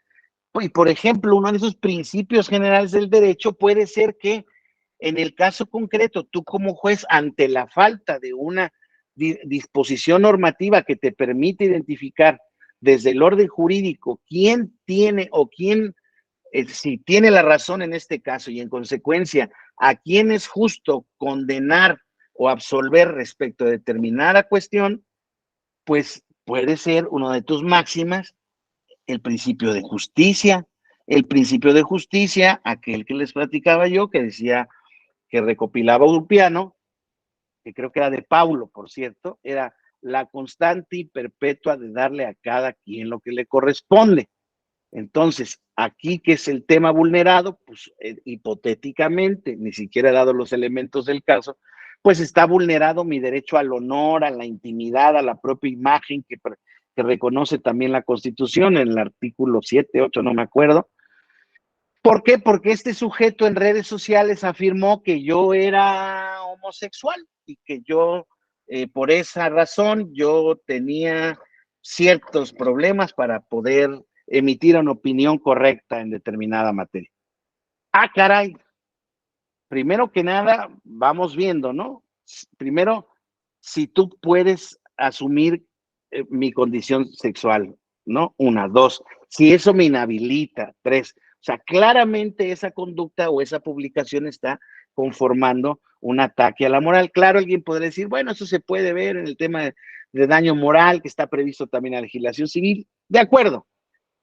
Y, por ejemplo, uno de esos principios generales del derecho puede ser que en el caso concreto, tú como juez, ante la falta de una disposición normativa que te permite identificar desde el orden jurídico quién tiene o quién, si tiene la razón en este caso y en consecuencia a quién es justo condenar o absolver respecto a determinada cuestión, pues puede ser uno de tus máximas el principio de justicia. El principio de justicia, aquel que les platicaba yo, que decía que recopilaba Ulpiano, que creo que era de Paulo, por cierto, era la constante y perpetua de darle a cada quien lo que le corresponde. Entonces, aquí que es el tema vulnerado, pues hipotéticamente, ni siquiera he dado los elementos del caso, pues está vulnerado mi derecho al honor, a la intimidad, a la propia imagen que reconoce también la Constitución en el artículo 7, 8, no me acuerdo. ¿Por qué? Porque este sujeto en redes sociales afirmó que yo era homosexual y que yo, por esa razón, yo tenía ciertos problemas para poder emitir una opinión correcta en determinada materia. Ah, caray. Primero que nada, vamos viendo, ¿no? Primero, si tú puedes asumir mi condición sexual, ¿no? Una, dos, si eso me inhabilita, tres. O sea, claramente esa conducta o esa publicación está conformando un ataque a la moral. Claro, alguien podría decir, bueno, eso se puede ver en el tema de daño moral que está previsto también en la legislación civil. De acuerdo,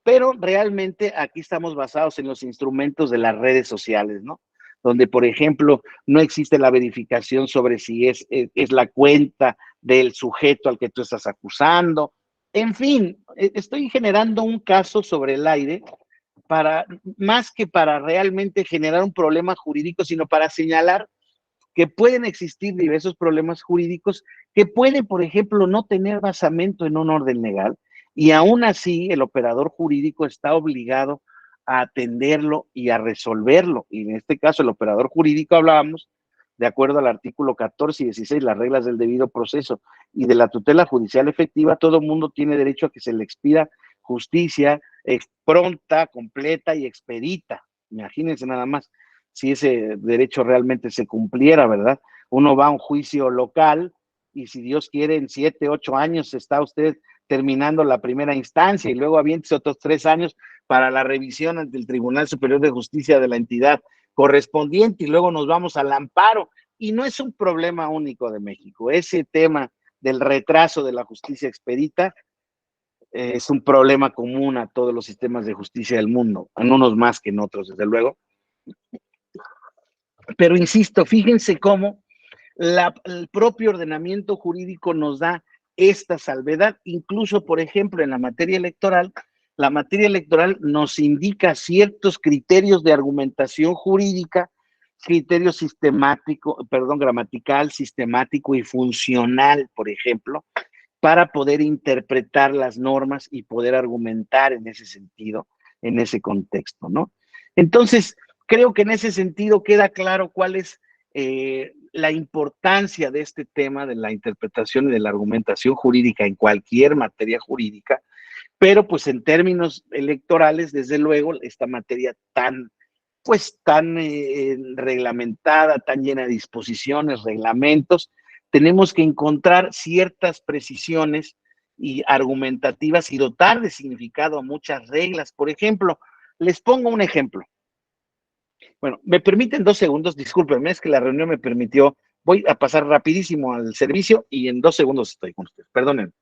pero realmente aquí estamos basados en los instrumentos de las redes sociales, ¿no? Donde, por ejemplo, no existe la verificación sobre si es la cuenta del sujeto al que tú estás acusando. En fin, estoy generando un caso sobre el aire para, más que para realmente generar un problema jurídico, sino para señalar que pueden existir diversos problemas jurídicos que pueden, por ejemplo, no tener basamento en un orden legal y aún así el operador jurídico está obligado a atenderlo y a resolverlo. Y en este caso el operador jurídico hablábamos, de acuerdo al artículo 14 y 16, las reglas del debido proceso y de la tutela judicial efectiva, todo mundo tiene derecho a que se le expida justicia pronta, completa y expedita. Imagínense nada más si ese derecho realmente se cumpliera, ¿verdad? Uno va a un juicio local y si Dios quiere en 7, 8 años está usted terminando la primera instancia y luego avientes otros 3 años para la revisión ante el Tribunal Superior de Justicia de la entidad correspondiente y luego nos vamos al amparo. Y no es un problema único de México. Ese tema del retraso de la justicia expedita es un problema común a todos los sistemas de justicia del mundo, en unos más que en otros, desde luego. Pero insisto, fíjense cómo el propio ordenamiento jurídico nos da esta salvedad, incluso, por ejemplo, en la materia electoral nos indica ciertos criterios de argumentación jurídica, criterio sistemático, perdón, gramatical, sistemático y funcional, por ejemplo, para poder interpretar las normas y poder argumentar en ese sentido, en ese contexto, ¿no? Entonces, creo que en ese sentido queda claro cuál es la importancia de este tema de la interpretación y de la argumentación jurídica en cualquier materia jurídica, pero pues en términos electorales, desde luego, esta materia tan reglamentada, tan llena de disposiciones, reglamentos, tenemos que encontrar ciertas precisiones y argumentativas y dotar de significado a muchas reglas. Por ejemplo, les pongo un ejemplo. Bueno, me permiten 2 segundos, discúlpenme, es que la reunión me permitió, voy a pasar rapidísimo al servicio y en 2 segundos estoy con ustedes, perdonen.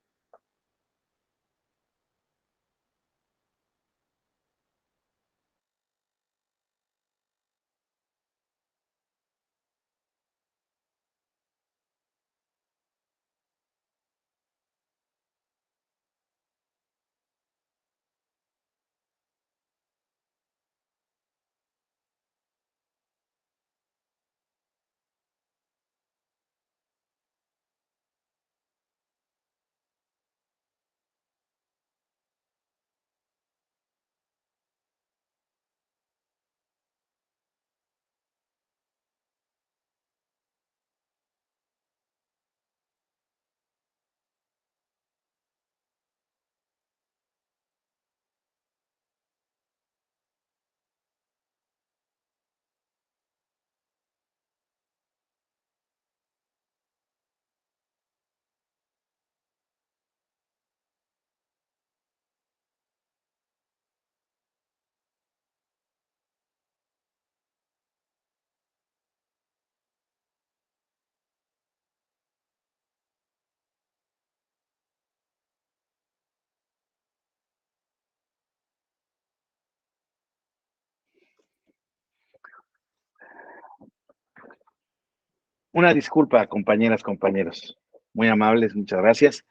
Una disculpa, compañeras, compañeros. Muy amables, muchas gracias.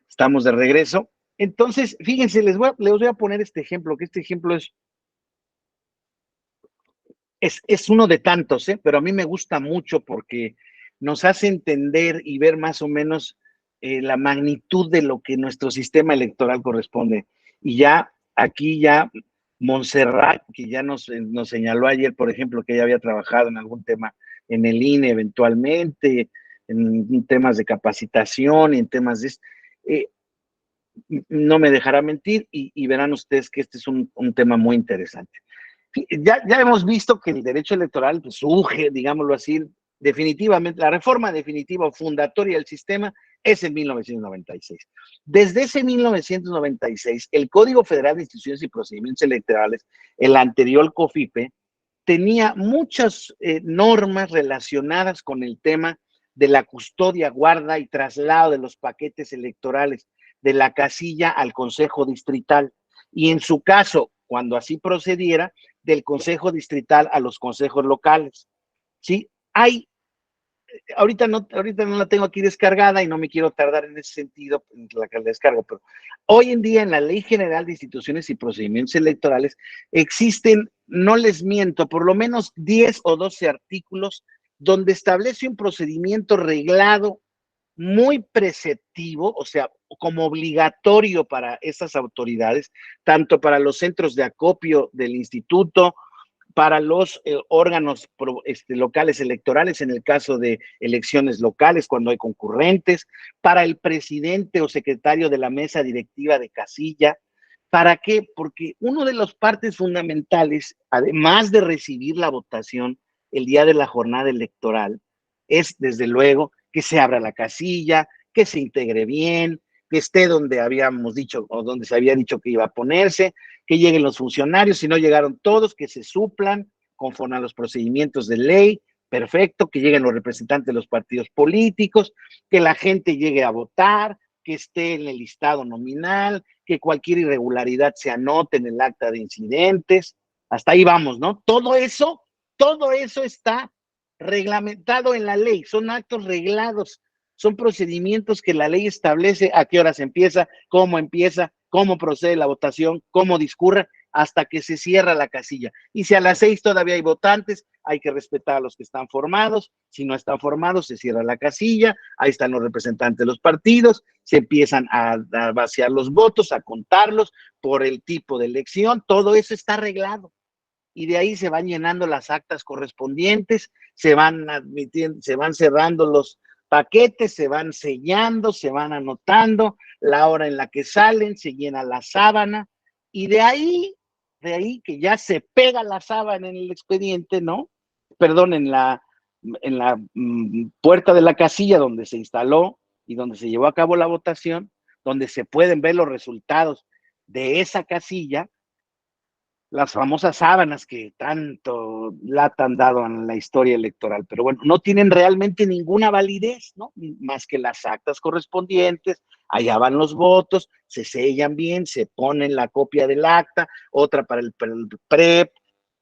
Estamos de regreso. Entonces, fíjense, les voy a poner este ejemplo, que este ejemplo es uno de tantos, pero a mí me gusta mucho porque nos hace entender y ver más o menos la magnitud de lo que nuestro sistema electoral corresponde. Y ya aquí ya Montserrat, que ya nos señaló ayer, por ejemplo, que ella había trabajado en algún tema en el INE eventualmente, en temas de capacitación y en temas de... no me dejará mentir y verán ustedes que este es un tema muy interesante. Ya hemos visto que el derecho electoral pues, surge, digámoslo así, definitivamente, la reforma definitiva o fundatoria del sistema es en 1996. Desde ese 1996, el Código Federal de Instituciones y Procedimientos Electorales, el anterior COFIPE, tenía muchas normas relacionadas con el tema de la custodia, guarda y traslado de los paquetes electorales de la casilla al Consejo Distrital. Y en su caso, cuando así procediera, del Consejo Distrital a los consejos locales. ¿Sí? Ahorita no la tengo aquí descargada y no me quiero tardar en ese sentido en la que la descargo, pero hoy en día en la Ley General de Instituciones y Procedimientos Electorales existen, no les miento, por lo menos 10 o 12 artículos donde establece un procedimiento reglado muy preceptivo, o sea, como obligatorio para esas autoridades, tanto para los centros de acopio del instituto, para los órganos locales electorales en el caso de elecciones locales cuando hay concurrentes, para el presidente o secretario de la mesa directiva de casilla. ¿Para qué? Porque una de las partes fundamentales, además de recibir la votación el día de la jornada electoral, es desde luego que se abra la casilla, que se integre bien, que esté donde habíamos dicho o donde se había dicho que iba a ponerse, que lleguen los funcionarios, si no llegaron todos, que se suplan conforme a los procedimientos de ley, perfecto, que lleguen los representantes de los partidos políticos, que la gente llegue a votar, que esté en el listado nominal, que cualquier irregularidad se anote en el acta de incidentes, hasta ahí vamos, ¿no? Todo eso todo eso está reglamentado en la ley, son actos reglados, son procedimientos que la ley establece a qué horas empieza, cómo procede la votación, cómo discurra, hasta que se cierra la casilla. Y si a las 6 todavía hay votantes, hay que respetar a los que están formados. Si no están formados, se cierra la casilla, ahí están los representantes de los partidos, se empiezan a vaciar los votos, a contarlos por el tipo de elección, todo eso está arreglado. Y de ahí se van llenando las actas correspondientes, se van admitiendo, se van cerrando los paquetes, se van sellando, se van anotando la hora en la que salen, se llena la sábana, y de ahí que ya se pega la sábana en el expediente, ¿no? Perdón, en la puerta de la casilla donde se instaló y donde se llevó a cabo la votación, donde se pueden ver los resultados de esa casilla, las famosas sábanas que tanto lata han dado en la historia electoral, pero bueno, no tienen realmente ninguna validez, ¿no? Más que las actas correspondientes, allá van los votos, se sellan bien, se ponen la copia del acta, otra para el PREP,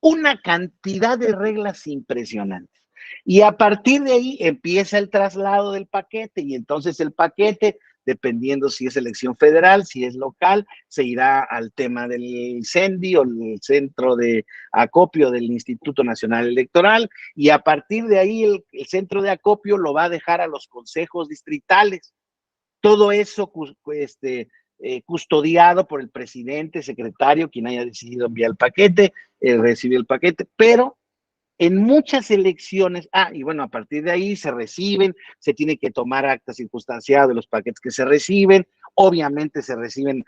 una cantidad de reglas impresionantes. Y a partir de ahí empieza el traslado del paquete, y entonces el paquete, dependiendo si es elección federal, si es local, se irá al tema del CENDI o el centro de acopio del Instituto Nacional Electoral, y a partir de ahí el centro de acopio lo va a dejar a los consejos distritales. Todo eso custodiado por el presidente, secretario, quien haya decidido enviar el paquete, recibió el paquete, pero en muchas elecciones, y bueno, a partir de ahí se reciben, se tiene que tomar acta circunstanciada de los paquetes que se reciben, obviamente se reciben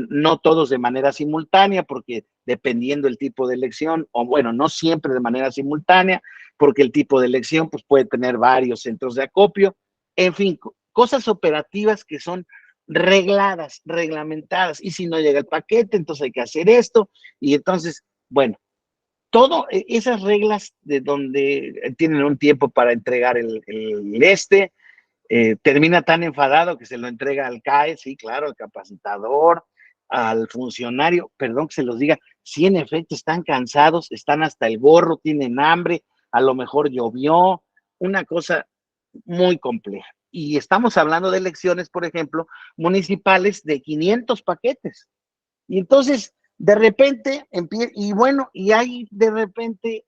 no todos de manera simultánea, porque dependiendo del tipo de elección, o bueno, no siempre de manera simultánea, porque el tipo de elección pues puede tener varios centros de acopio, en fin, cosas operativas que son regladas, reglamentadas, y si no llega el paquete, entonces hay que hacer esto, y entonces, bueno, todo esas reglas de donde tienen un tiempo para entregar termina tan enfadado que se lo entrega al CAE, sí, claro, al capacitador, al funcionario, perdón que se los diga, sí, en efecto, están cansados, están hasta el gorro, tienen hambre, a lo mejor llovió, una cosa muy compleja. Y estamos hablando de elecciones, por ejemplo, municipales de 500 paquetes. Y entonces, de repente, y bueno, y hay de repente,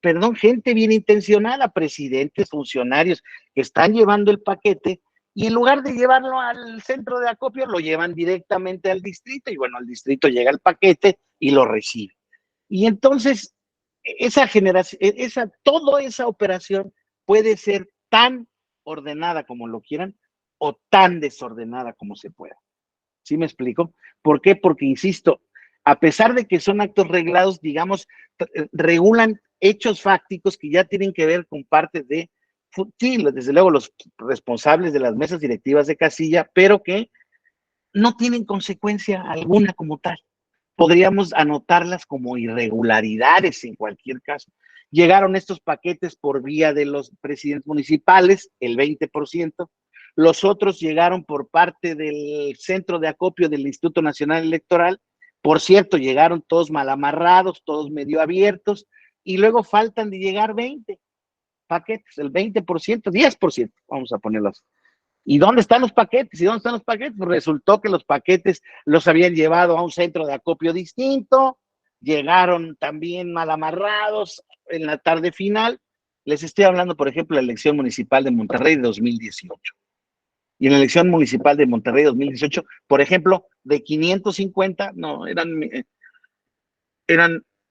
perdón, gente bien intencionada, presidentes, funcionarios, que están llevando el paquete, y en lugar de llevarlo al centro de acopio, lo llevan directamente al distrito, y bueno, al distrito llega el paquete y lo recibe. Y entonces, esa generación, toda esa operación puede ser tan ordenada como lo quieran, o tan desordenada como se pueda. ¿Sí me explico? ¿Por qué? Porque, insisto, a pesar de que son actos reglados, digamos, regulan hechos fácticos que ya tienen que ver con parte de, sí, desde luego los responsables de las mesas directivas de casilla, pero que no tienen consecuencia alguna como tal. Podríamos anotarlas como irregularidades en cualquier caso. Llegaron estos paquetes por vía de los presidentes municipales, el 20%, los otros llegaron por parte del centro de acopio del Instituto Nacional Electoral, por cierto, llegaron todos mal amarrados, todos medio abiertos, y luego faltan de llegar 20 paquetes, el 20%, 10%, vamos a ponerlos. ¿Y dónde están los paquetes? ¿Y dónde están los paquetes? Pues resultó que los paquetes los habían llevado a un centro de acopio distinto, llegaron también mal amarrados en la tarde final. Les estoy hablando, por ejemplo, de la elección municipal de Monterrey de 2018. Y en la elección municipal de Monterrey 2018, por ejemplo, de 550, no, eran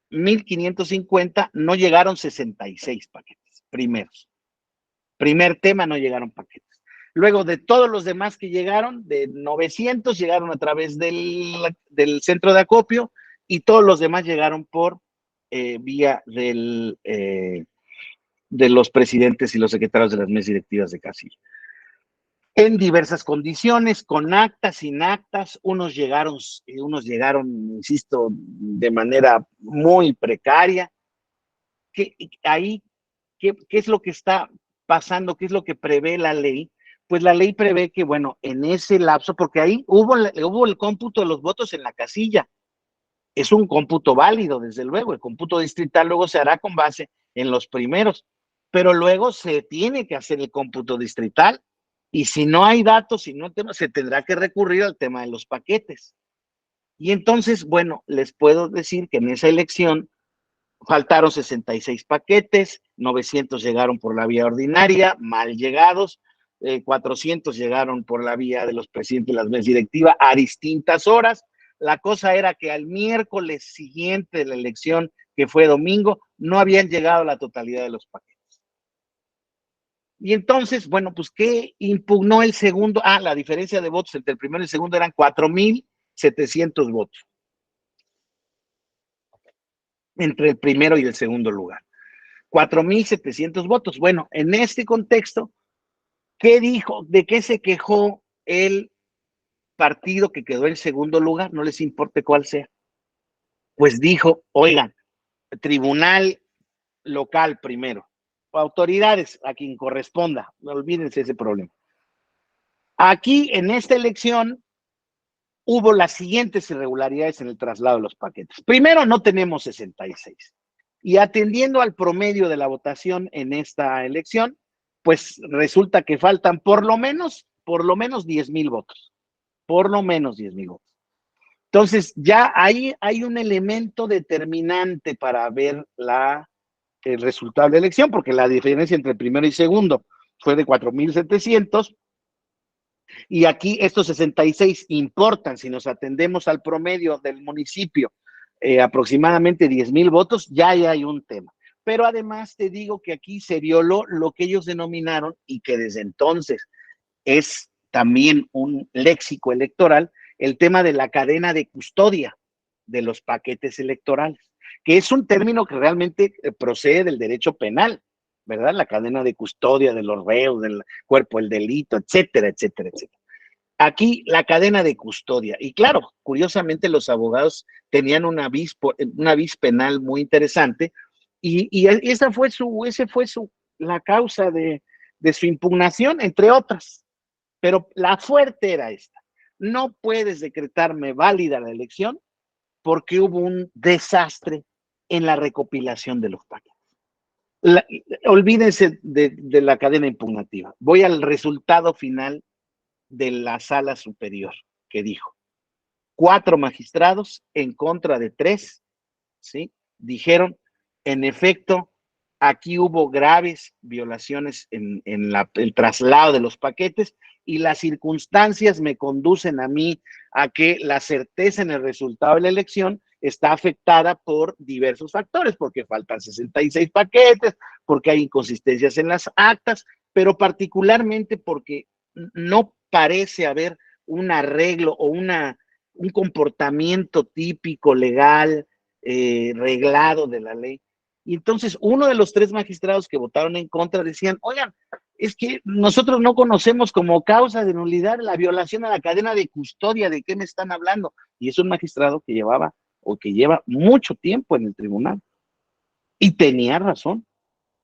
1,550, no llegaron 66 paquetes, primeros. Primer tema, no llegaron paquetes. Luego de todos los demás que llegaron, de 900, llegaron a través del centro de acopio, y todos los demás llegaron por vía de los presidentes y los secretarios de las mesas directivas de casilla. En diversas condiciones, con actas, sin actas, unos llegaron, insisto, de manera muy precaria. ¿Qué es lo que está pasando? ¿Qué es lo que prevé la ley? Pues la ley prevé que, bueno, en ese lapso, porque ahí hubo el cómputo de los votos en la casilla, es un cómputo válido, desde luego, el cómputo distrital luego se hará con base en los primeros, pero luego se tiene que hacer el cómputo distrital y si no hay datos, si no se tendrá que recurrir al tema de los paquetes. Y entonces, bueno, les puedo decir que en esa elección faltaron 66 paquetes, 900 llegaron por la vía ordinaria, mal llegados, 400 llegaron por la vía de los presidentes de las mesas directivas a distintas horas. La cosa era que al miércoles siguiente de la elección, que fue domingo, no habían llegado la totalidad de los paquetes. Y entonces, bueno, pues, ¿qué impugnó el segundo? La diferencia de votos entre el primero y el segundo eran 4,700 votos. Entre el primero y el segundo lugar. 4,700 votos. Bueno, en este contexto, ¿qué dijo? ¿De qué se quejó el partido que quedó en segundo lugar? No les importe cuál sea. Pues dijo, oigan, tribunal local primero, autoridades a quien corresponda, no olvídense ese problema. Aquí, en esta elección, hubo las siguientes irregularidades en el traslado de los paquetes. Primero, no tenemos 66. Y atendiendo al promedio de la votación en esta elección, pues resulta que faltan por lo menos 10,000 votos. Por lo menos 10,000 votos. Entonces, ya ahí hay un elemento determinante para ver el resultado de la elección, porque la diferencia entre el primero y segundo fue de 4,700. Y aquí estos 66 importan, si nos atendemos al promedio del municipio, aproximadamente 10,000 votos, ya hay un tema. Pero además te digo que aquí se violó lo que ellos denominaron, y que desde entonces es también un léxico electoral, el tema de la cadena de custodia de los paquetes electorales, que es un término que realmente procede del derecho penal, ¿verdad? La cadena de custodia de los reos, del cuerpo del delito, etcétera, etcétera, etcétera. Aquí la cadena de custodia. Y claro, curiosamente los abogados tenían una vis penal muy interesante y esa fue la causa de su impugnación, entre otras. Pero la fuerte era esta. No puedes decretarme válida la elección porque hubo un desastre en la recopilación de los paquetes. Olvídense de la cadena impugnativa. Voy al resultado final de la sala superior, que dijo 4 magistrados en contra de 3, ¿sí? Dijeron, en efecto, aquí hubo graves violaciones en el traslado de los paquetes y las circunstancias me conducen a mí a que la certeza en el resultado de la elección está afectada por diversos factores, porque faltan 66 paquetes, porque hay inconsistencias en las actas, pero particularmente porque no parece haber un arreglo o un comportamiento típico, legal, reglado de la ley. Y entonces uno de los 3 magistrados que votaron en contra decían, oigan, es que nosotros no conocemos como causa de nulidad la violación a la cadena de custodia, ¿de qué me están hablando? Y es un magistrado que lleva mucho tiempo en el tribunal. Y tenía razón.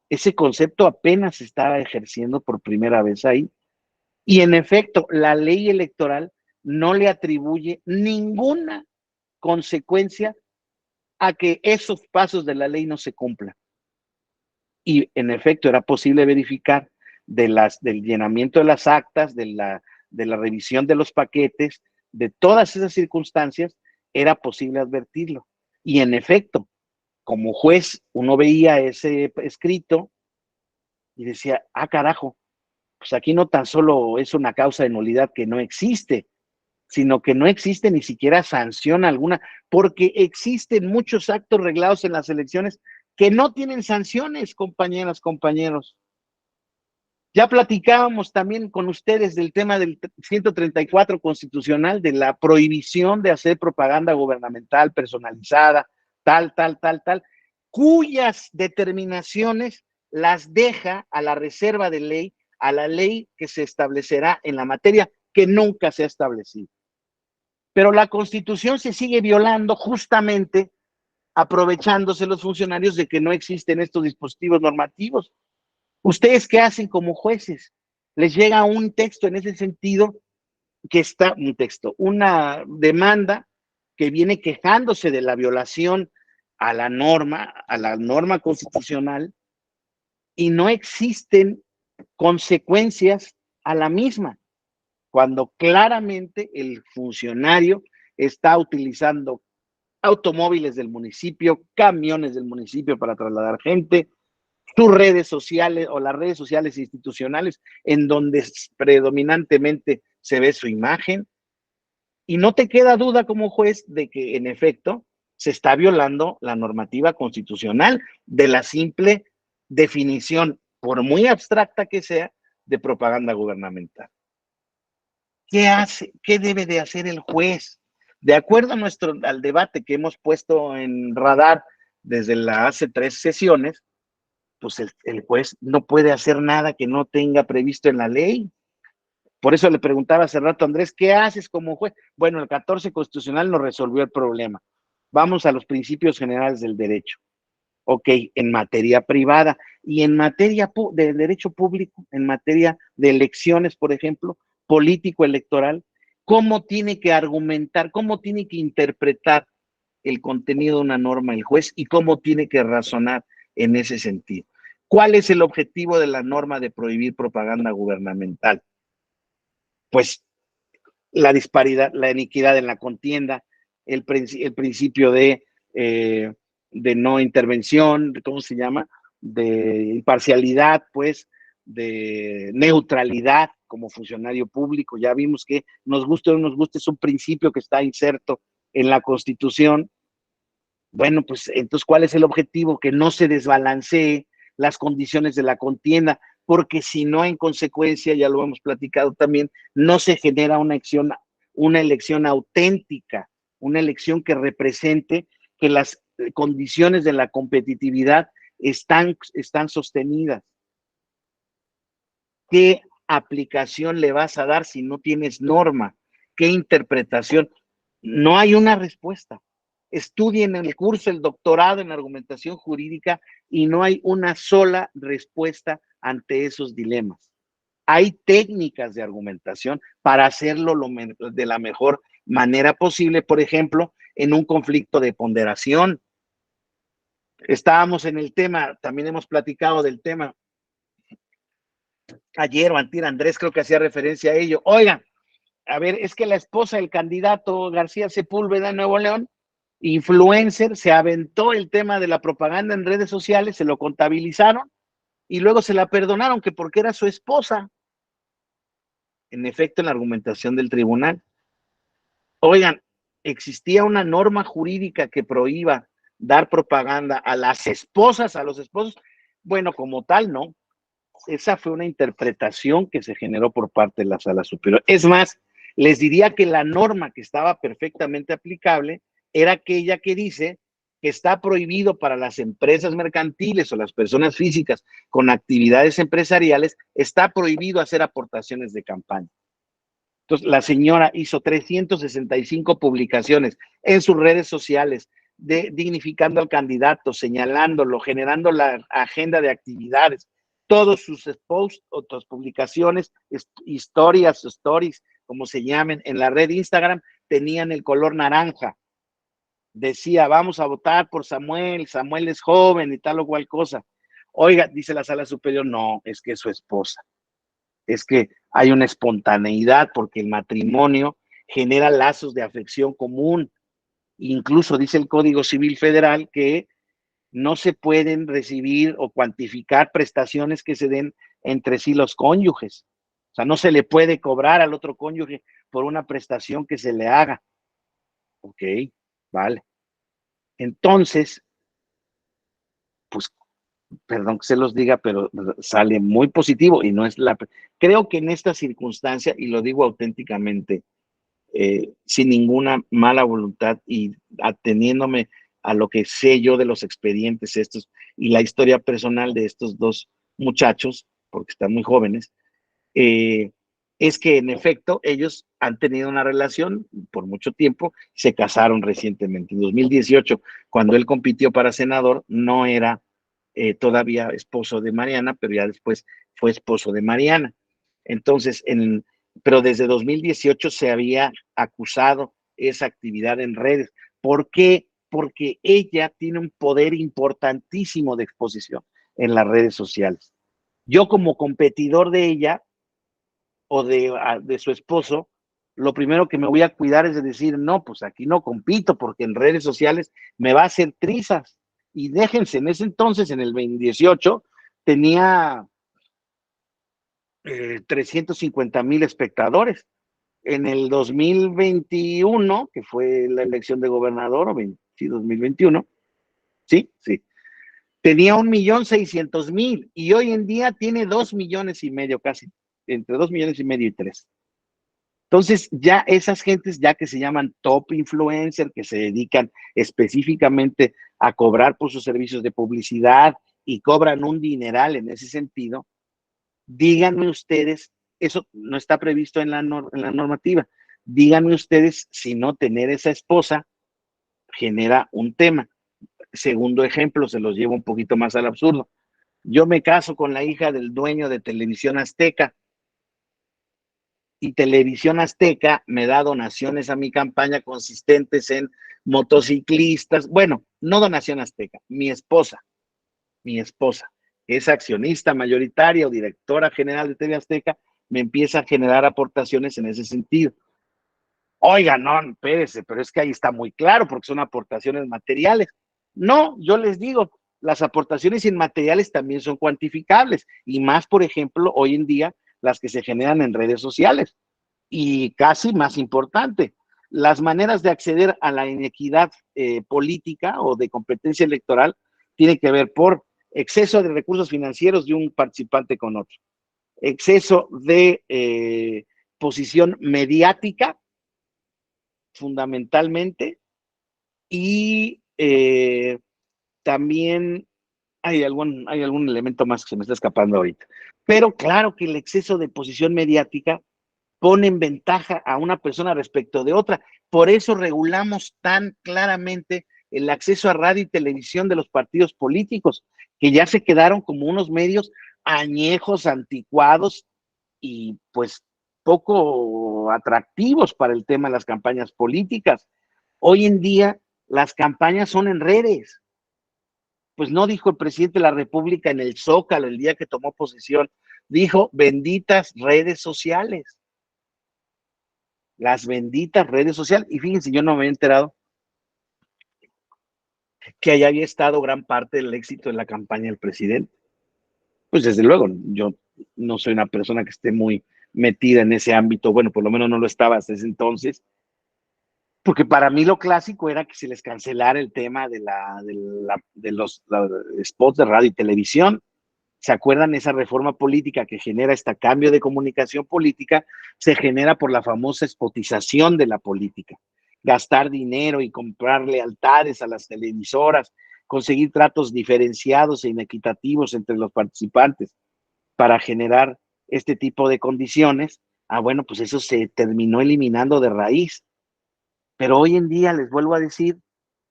Ese concepto apenas se está ejerciendo por primera vez ahí. Y en efecto, la ley electoral no le atribuye ninguna consecuencia a que esos pasos de la ley no se cumplan. Y en efecto era posible verificar del llenamiento de las actas, de la revisión de los paquetes, de todas esas circunstancias, era posible advertirlo. Y en efecto, como juez, uno veía ese escrito y decía, carajo, pues aquí no tan solo es una causa de nulidad que no existe, sino que no existe ni siquiera sanción alguna, porque existen muchos actos reglados en las elecciones que no tienen sanciones, compañeras, compañeros. Ya platicábamos también con ustedes del tema del 134 constitucional, de la prohibición de hacer propaganda gubernamental personalizada, tal, cuyas determinaciones las deja a la reserva de ley, a la ley que se establecerá en la materia, que nunca se ha establecido. Pero la Constitución se sigue violando justamente aprovechándose los funcionarios de que no existen estos dispositivos normativos. ¿Ustedes qué hacen como jueces? Les llega un texto en ese sentido, una demanda que viene quejándose de la violación a la norma constitucional, y no existen consecuencias a la misma, cuando claramente el funcionario está utilizando automóviles del municipio, camiones del municipio para trasladar gente, sus redes sociales o las redes sociales institucionales en donde predominantemente se ve su imagen, y no te queda duda como juez de que en efecto se está violando la normativa constitucional de la simple definición, por muy abstracta que sea, de propaganda gubernamental. ¿Qué hace? ¿Qué debe de hacer el juez? De acuerdo al debate que hemos puesto en radar desde hace 3 sesiones, pues el juez no puede hacer nada que no tenga previsto en la ley. Por eso le preguntaba hace rato a Andrés, ¿qué haces como juez? Bueno, el 14 constitucional nos resolvió el problema. Vamos a los principios generales del derecho. Ok, en materia privada y en materia de derecho público, en materia de elecciones, por ejemplo, político-electoral, ¿cómo tiene que argumentar, cómo tiene que interpretar el contenido de una norma el juez y cómo tiene que razonar en ese sentido? ¿Cuál es el objetivo de la norma de prohibir propaganda gubernamental? Pues la disparidad, la iniquidad en la contienda, el principio de no intervención, ¿cómo se llama? De imparcialidad, pues, de neutralidad como funcionario público. Ya vimos que nos guste o no nos guste, es un principio que está inserto en la Constitución. Bueno, pues entonces, ¿cuál es el objetivo? Que no se desbalancee las condiciones de la contienda, porque si no, en consecuencia, ya lo hemos platicado también, no se genera una elección auténtica, una elección que represente que las condiciones de la competitividad están sostenidas. ¿Qué aplicación le vas a dar si no tienes norma? ¿Qué interpretación? No hay una respuesta. Estudien el curso, el doctorado en argumentación jurídica y no hay una sola respuesta ante esos dilemas. Hay técnicas de argumentación para hacerlo de la mejor manera posible, por ejemplo, en un conflicto de ponderación. Estábamos en el tema, también hemos platicado del tema ayer o antier, Andrés creo que hacía referencia a ello. Oigan, a ver, es que la esposa del candidato García Sepúlveda en Nuevo León, influencer, se aventó el tema de la propaganda en redes sociales, se lo contabilizaron y luego se la perdonaron que porque era su esposa. En efecto, en la argumentación del tribunal. Oigan, existía una norma jurídica que prohíba dar propaganda a las esposas, a los esposos. Bueno, como tal, no. Esa fue una interpretación que se generó por parte de la Sala Superior. Es más, les diría que la norma que estaba perfectamente aplicable era aquella que dice que está prohibido para las empresas mercantiles o las personas físicas con actividades empresariales, está prohibido hacer aportaciones de campaña. Entonces, la señora hizo 365 publicaciones en sus redes sociales, dignificando al candidato, señalándolo, generando la agenda de actividades, todos sus posts, otras publicaciones, historias, stories, como se llamen, en la red Instagram, tenían el color naranja. Decía, vamos a votar por Samuel, Samuel es joven y tal o cual cosa. Oiga, dice la Sala Superior, no, es que es su esposa. Es que hay una espontaneidad porque el matrimonio genera lazos de afección común. Incluso dice el Código Civil Federal que no se pueden recibir o cuantificar prestaciones que se den entre sí los cónyuges. O sea, no se le puede cobrar al otro cónyuge por una prestación que se le haga. Ok, vale. Entonces, pues, perdón que se los diga, pero sale muy positivo y no es la... Creo que en esta circunstancia, y lo digo auténticamente, sin ninguna mala voluntad y ateniéndome a lo que sé yo de los expedientes estos y la historia personal de estos dos muchachos, porque están muy jóvenes, es que en efecto ellos han tenido una relación por mucho tiempo, se casaron recientemente. En 2018, cuando él compitió para senador, no era todavía esposo de Mariana, pero ya después fue esposo de Mariana. Entonces, pero desde 2018 se había acusado esa actividad en redes. ¿Por qué? Porque ella tiene un poder importantísimo de exposición. en las redes sociales. Yo como competidor de ella o de su esposo, lo primero que me voy a cuidar es de decir, no, pues aquí no compito porque en redes sociales me va a hacer trizas. Y déjense, en ese entonces, en el 2018, tenía 350,000 espectadores. En el 2021, que fue la elección de gobernador, o sí, 2021, sí, tenía 1,600,000 y hoy en día tiene 2,5 millones, casi, entre 2,5 millones y 3. Entonces, ya esas gentes, ya que se llaman top influencer, que se dedican específicamente a cobrar por sus servicios de publicidad y cobran un dineral en ese sentido, díganme ustedes, eso no está previsto en la normativa, díganme ustedes si no tener esa esposa genera un tema. Segundo ejemplo, se los llevo un poquito más al absurdo. Yo me caso con la hija del dueño de Televisión Azteca y Televisión Azteca me da donaciones a mi campaña consistentes en motociclistas. Bueno, no donación Azteca, mi esposa, que es accionista mayoritaria o directora general de TV Azteca, me empieza a generar aportaciones en ese sentido. Oiga, no, espérese, pero es que ahí está muy claro porque son aportaciones materiales. No, yo les digo, las aportaciones inmateriales también son cuantificables y más, por ejemplo, hoy en día, las que se generan en redes sociales. Y casi más importante, las maneras de acceder a la inequidad política o de competencia electoral tiene que ver por exceso de recursos financieros de un participante con otro, exceso de posición mediática, fundamentalmente, y también hay algún elemento más que se me está escapando ahorita. Pero claro que el exceso de posición mediática pone en ventaja a una persona respecto de otra. Por eso regulamos tan claramente el acceso a radio y televisión de los partidos políticos, que ya se quedaron como unos medios añejos, anticuados y pues poco atractivos para el tema de las campañas políticas. Hoy en día las campañas son en redes. Pues no dijo el presidente de la República en el Zócalo el día que tomó posesión, dijo benditas redes sociales. Las benditas redes sociales. Y fíjense, yo no me había enterado que allá había estado gran parte del éxito de la campaña del presidente. Pues desde luego, yo no soy una persona que esté muy metida en ese ámbito, bueno, por lo menos no lo estaba hasta ese entonces, porque para mí lo clásico era que se les cancelara el tema de los spots de radio y televisión. ¿Se acuerdan esa reforma política que genera este cambio de comunicación política? Se genera por la famosa spotización de la política. Gastar dinero y comprar lealtades a las televisoras, conseguir tratos diferenciados e inequitativos entre los participantes para generar este tipo de condiciones. Bueno, pues eso se terminó eliminando de raíz. Pero hoy en día, les vuelvo a decir,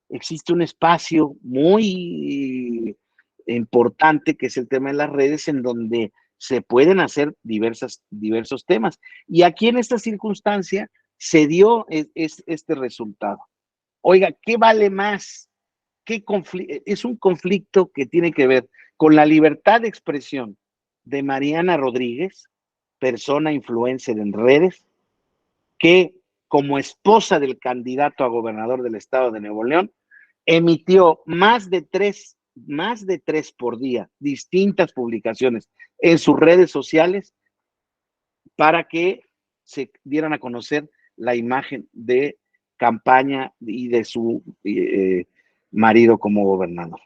existe un espacio muy importante que es el tema de las redes en donde se pueden hacer diversos temas. Y aquí en esta circunstancia se dio este resultado. Oiga, ¿qué vale más? Es un conflicto que tiene que ver con la libertad de expresión de Mariana Rodríguez, persona influencer en redes, que como esposa del candidato a gobernador del estado de Nuevo León, emitió más de tres por día, distintas publicaciones en sus redes sociales para que se dieran a conocer la imagen de campaña y de su marido como gobernador.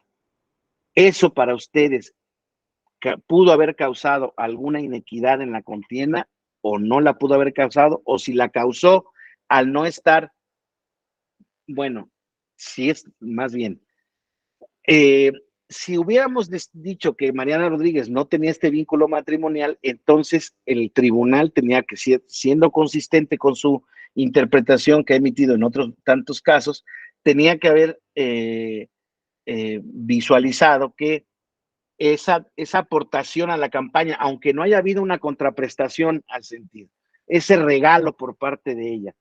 Eso para ustedes pudo haber causado alguna inequidad en la contienda o no la pudo haber causado, o si la causó al no estar, bueno, si es más bien, si hubiéramos dicho que Mariana Rodríguez no tenía este vínculo matrimonial, entonces el tribunal tenía que, siendo consistente con su interpretación que ha emitido en otros tantos casos, tenía que haber visualizado que esa aportación a la campaña, aunque no haya habido una contraprestación al sentido, ese regalo por parte de ella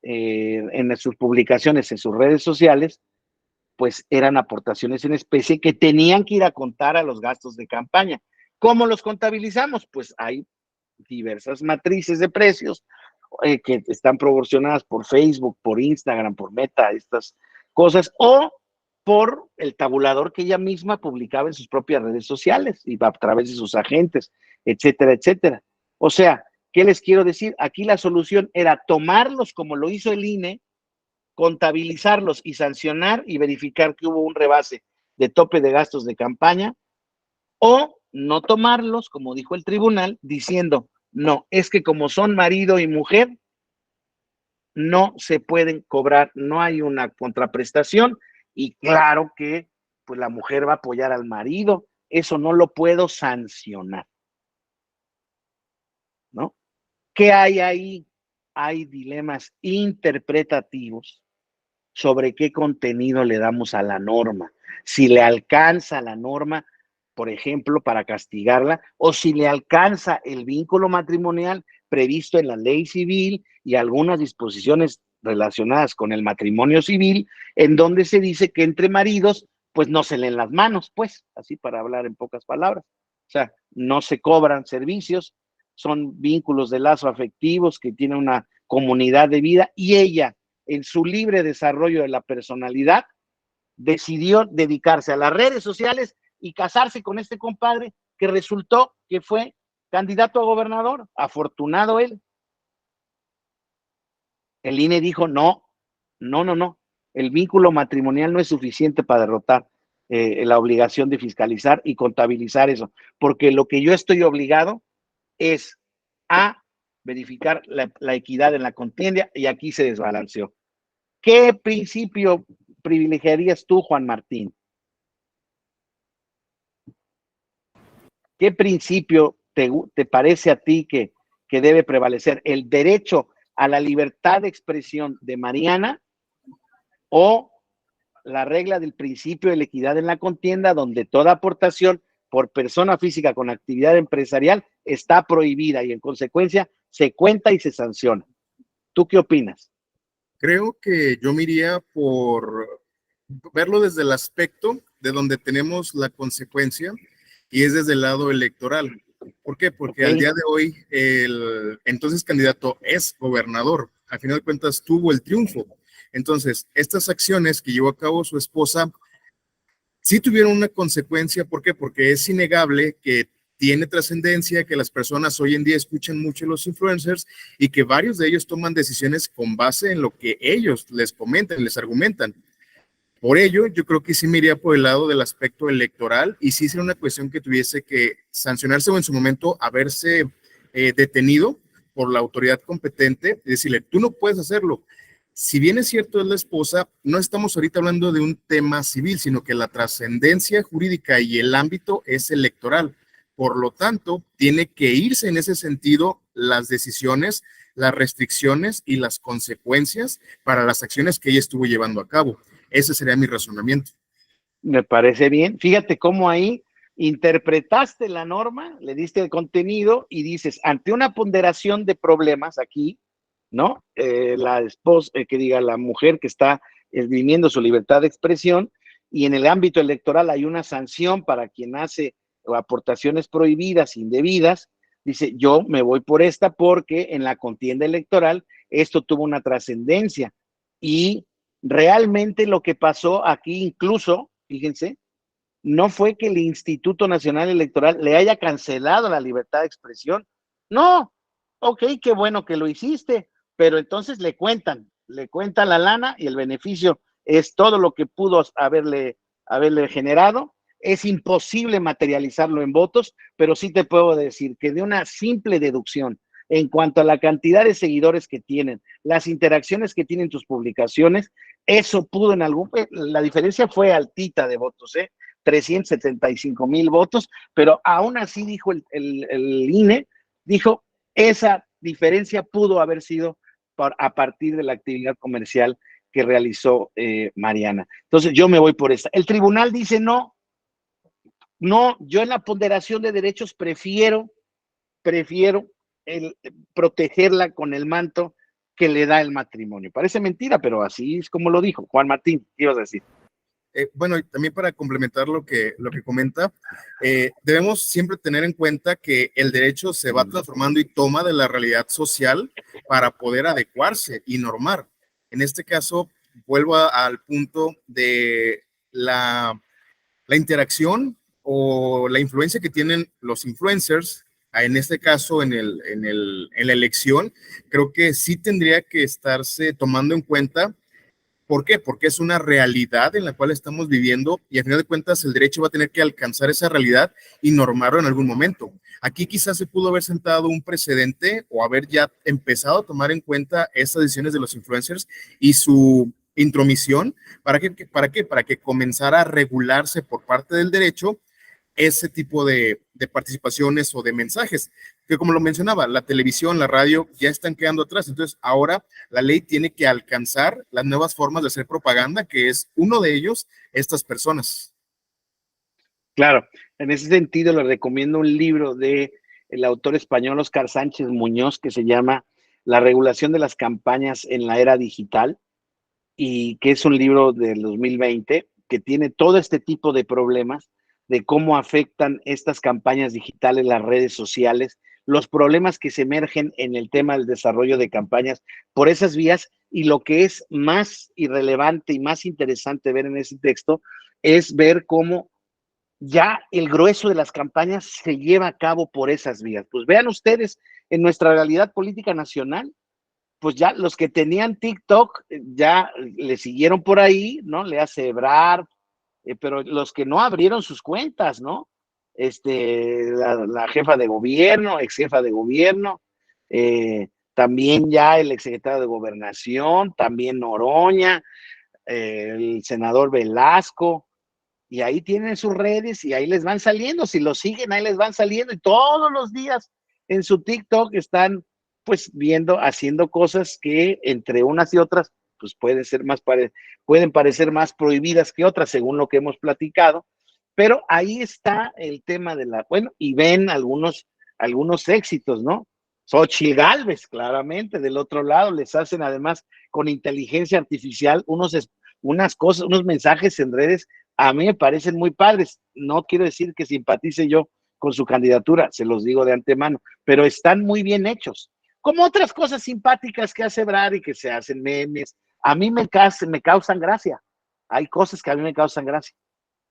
en sus publicaciones, en sus redes sociales, pues eran aportaciones en especie que tenían que ir a contar a los gastos de campaña. ¿Cómo los contabilizamos? Pues hay diversas matrices de precios que están proporcionadas por Facebook, por Instagram, por Meta, estas cosas, o por el tabulador que ella misma publicaba en sus propias redes sociales y a través de sus agentes, etcétera, etcétera. O sea, ¿qué les quiero decir? Aquí la solución era tomarlos como lo hizo el INE, contabilizarlos y sancionar y verificar que hubo un rebase de tope de gastos de campaña, o no tomarlos, como dijo el tribunal, diciendo, no, es que como son marido y mujer, no se pueden cobrar, no hay una contraprestación, y claro que pues la mujer va a apoyar al marido, eso no lo puedo sancionar, ¿no? ¿Qué hay ahí? Hay dilemas interpretativos sobre qué contenido le damos a la norma, si le alcanza la norma, por ejemplo, para castigarla, o si le alcanza el vínculo matrimonial previsto en la ley civil y algunas disposiciones relacionadas con el matrimonio civil, en donde se dice que entre maridos, pues no se leen las manos, pues, así para hablar en pocas palabras. O sea, no se cobran servicios, son vínculos de lazo afectivos que tienen una comunidad de vida, y ella, en su libre desarrollo de la personalidad, decidió dedicarse a las redes sociales y casarse con este compadre que resultó que fue candidato a gobernador. Afortunado él. El INE dijo, no, no, no, no. El vínculo matrimonial no es suficiente para derrotar la obligación de fiscalizar y contabilizar eso, porque lo que yo estoy obligado es a verificar la equidad en la contienda, y aquí se desbalanceó. ¿Qué principio privilegiarías tú, Juan Martín? ¿Qué principio te parece a ti que debe prevalecer? ¿El derecho a la libertad de expresión de Mariana o la regla del principio de la equidad en la contienda, donde toda aportación por persona física con actividad empresarial está prohibida y en consecuencia se cuenta y se sanciona? ¿Tú qué opinas? Creo que yo me iría por verlo desde el aspecto de donde tenemos la consecuencia, y es desde el lado electoral. ¿Por qué? Porque al día de hoy el entonces candidato es gobernador. Al final de cuentas tuvo el triunfo. Entonces, estas acciones que llevó a cabo su esposa sí tuvieron una consecuencia. ¿Por qué? Porque es innegable que tiene trascendencia, que las personas hoy en día escuchan mucho a los influencers y que varios de ellos toman decisiones con base en lo que ellos les comentan, les argumentan. Por ello, yo creo que sí me iría por el lado del aspecto electoral, y sí sería una cuestión que tuviese que sancionarse o en su momento haberse detenido por la autoridad competente y decirle, tú no puedes hacerlo. Si bien es cierto, es la esposa, no estamos ahorita hablando de un tema civil, sino que la trascendencia jurídica y el ámbito es electoral. Por lo tanto, tiene que irse en ese sentido las decisiones, las restricciones y las consecuencias para las acciones que ella estuvo llevando a cabo. Ese sería mi razonamiento. Me parece bien. Fíjate cómo ahí interpretaste la norma, le diste el contenido y dices, ante una ponderación de problemas aquí, ¿no? La esposa, la mujer que está esgrimiendo su libertad de expresión, y en el ámbito electoral hay una sanción para quien hace aportaciones prohibidas, indebidas, dice, yo me voy por esta porque en la contienda electoral esto tuvo una trascendencia, y realmente lo que pasó aquí incluso, fíjense, no fue que el Instituto Nacional Electoral le haya cancelado la libertad de expresión. No, ok, qué bueno que lo hiciste, pero entonces le cuentan la lana, y el beneficio es todo lo que pudo haberle generado. Es imposible materializarlo en votos, pero sí te puedo decir que de una simple deducción en cuanto a la cantidad de seguidores que tienen, las interacciones que tienen tus publicaciones, eso pudo la diferencia fue altita de votos, 375,000 votos, pero aún así dijo el INE, dijo, esa diferencia pudo haber sido a partir de la actividad comercial que realizó Mariana. Entonces yo me voy por esta. El tribunal dice no, yo en la ponderación de derechos prefiero protegerla con el manto que le da el matrimonio. Parece mentira, pero así es como lo dijo. Juan Martín, ¿qué ibas a decir? bueno, y también para complementar lo que comenta, debemos siempre tener en cuenta que el derecho se va transformando y toma de la realidad social para poder adecuarse y normar. En este caso, vuelvo al punto de la interacción o la influencia que tienen los influencers, en este caso en la elección, creo que sí tendría que estarse tomando en cuenta. ¿Por qué? Porque es una realidad en la cual estamos viviendo y al final de cuentas el derecho va a tener que alcanzar esa realidad y normarlo en algún momento. Aquí quizás se pudo haber sentado un precedente o haber ya empezado a tomar en cuenta esas decisiones de los influencers y su intromisión. ¿Para qué? Para que comenzara a regularse por parte del derecho ese tipo de participaciones o de mensajes, que como lo mencionaba, la televisión, la radio ya están quedando atrás. Entonces ahora la ley tiene que alcanzar las nuevas formas de hacer propaganda, que es uno de ellos, estas personas. Claro, en ese sentido les recomiendo un libro de el autor español Óscar Sánchez Muñoz que se llama La regulación de las campañas en la era digital, y que es un libro del 2020 que tiene todo este tipo de problemas de cómo afectan estas campañas digitales, las redes sociales, los problemas que se emergen en el tema del desarrollo de campañas por esas vías, y lo que es más irrelevante y más interesante ver en ese texto es ver cómo ya el grueso de las campañas se lleva a cabo por esas vías. Pues vean ustedes en nuestra realidad política nacional, pues ya los que tenían TikTok ya le siguieron por ahí, ¿no? Le hace Ebrard, pero los que no abrieron sus cuentas, ¿no? La jefa de gobierno, ex jefa de gobierno, también ya el exsecretario de Gobernación, también Noroña, el senador Velasco, y ahí tienen sus redes y ahí les van saliendo, si los siguen, ahí les van saliendo, y todos los días en su TikTok están pues viendo, haciendo cosas que entre unas y otras pues pueden parecer más prohibidas que otras, según lo que hemos platicado, pero ahí está el tema bueno, y ven algunos éxitos, ¿no? Xochitl Gálvez, claramente, del otro lado, les hacen además con inteligencia artificial unas cosas, unos mensajes en redes, a mí me parecen muy padres. No quiero decir que simpatice yo con su candidatura, se los digo de antemano, pero están muy bien hechos. Como otras cosas simpáticas que hace Brad y que se hacen memes, a mí me causan gracia. Hay cosas que a mí me causan gracia.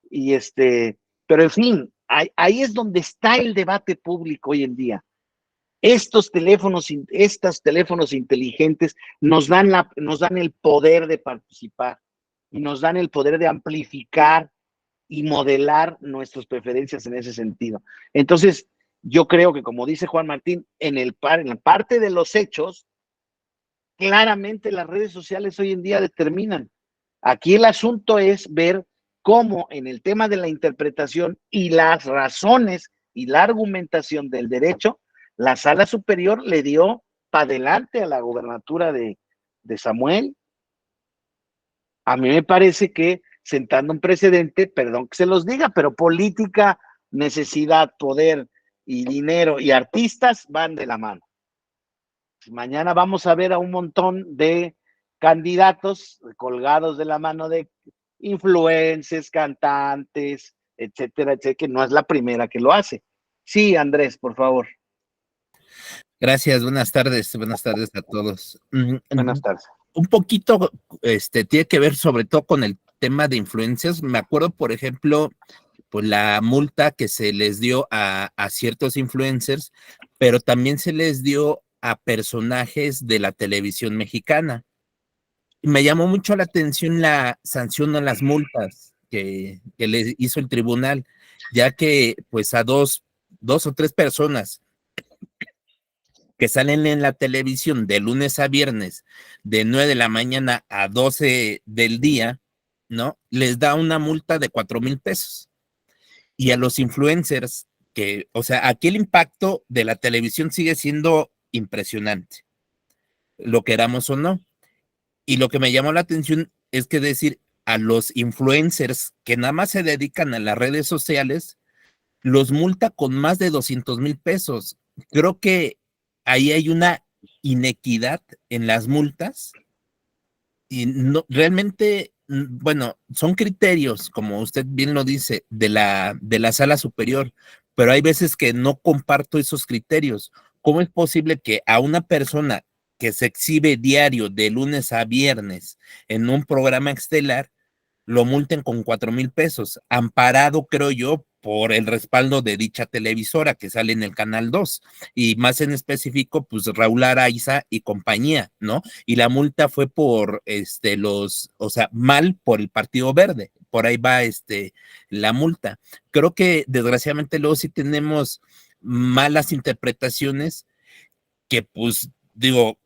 Pero en fin, ahí es donde está el debate público hoy en día. Estos teléfonos inteligentes nos dan el poder de participar y nos dan el poder de amplificar y modelar nuestras preferencias en ese sentido. Entonces, yo creo que, como dice Juan Martín, en la parte de los hechos, claramente las redes sociales hoy en día determinan. Aquí el asunto es ver cómo en el tema de la interpretación y las razones y la argumentación del derecho, la Sala Superior le dio para adelante a la gobernatura de Samuel. A mí me parece que sentando un precedente, perdón que se los diga, pero política, necesidad, poder y dinero y artistas van de la mano. Mañana vamos a ver a un montón de candidatos colgados de la mano de influencers, cantantes, etcétera, etcétera, que no es la primera que lo hace. Sí, Andrés, por favor. Gracias, buenas tardes a todos. Buenas tardes. Un poquito, tiene que ver sobre todo con el tema de influencias. Me acuerdo, por ejemplo, pues la multa que se les dio a ciertos influencers, pero también se les dio a personajes de la televisión mexicana. Y me llamó mucho la atención la sanción a las multas que le hizo el tribunal, ya que pues a dos o tres personas que salen en la televisión de lunes a viernes, de 9 de la mañana a 12 del día, ¿no? Les da una multa de 4,000 pesos. Y a los influencers, o sea, aquí el impacto de la televisión sigue siendo impresionante, lo queramos o no. Y lo que me llamó la atención es que decir, a los influencers que nada más se dedican a las redes sociales, los multa con más de 200,000 pesos. Creo que ahí hay una inequidad en las multas y no, realmente bueno, son criterios, como usted bien lo dice, de la sala superior, pero hay veces que no comparto esos criterios. ¿Cómo es posible que a una persona que se exhibe diario de lunes a viernes en un programa estelar lo multen con 4,000 pesos, amparado, creo yo, por el respaldo de dicha televisora que sale en el Canal 2, y más en específico, pues Raúl Araiza y compañía, ¿no? Y la multa fue por o sea, mal por el Partido Verde, por ahí va la multa. Creo que desgraciadamente luego sí tenemos malas interpretaciones que, pues, digo,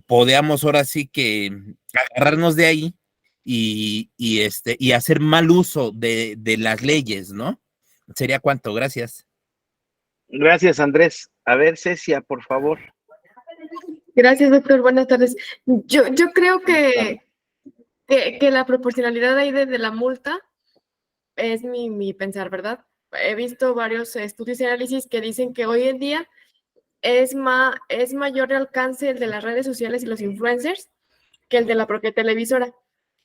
podemos ahora sí que agarrarnos de ahí y hacer mal uso de las leyes, ¿no? ¿Sería cuánto? Gracias. Gracias, Andrés. A ver, Cecia, por favor. Gracias, doctor. Buenas tardes. Yo creo que la proporcionalidad ahí de la multa es mi pensar, ¿verdad? He visto varios estudios y análisis que dicen que hoy en día es mayor el alcance el de las redes sociales y los influencers que el de la propia televisora.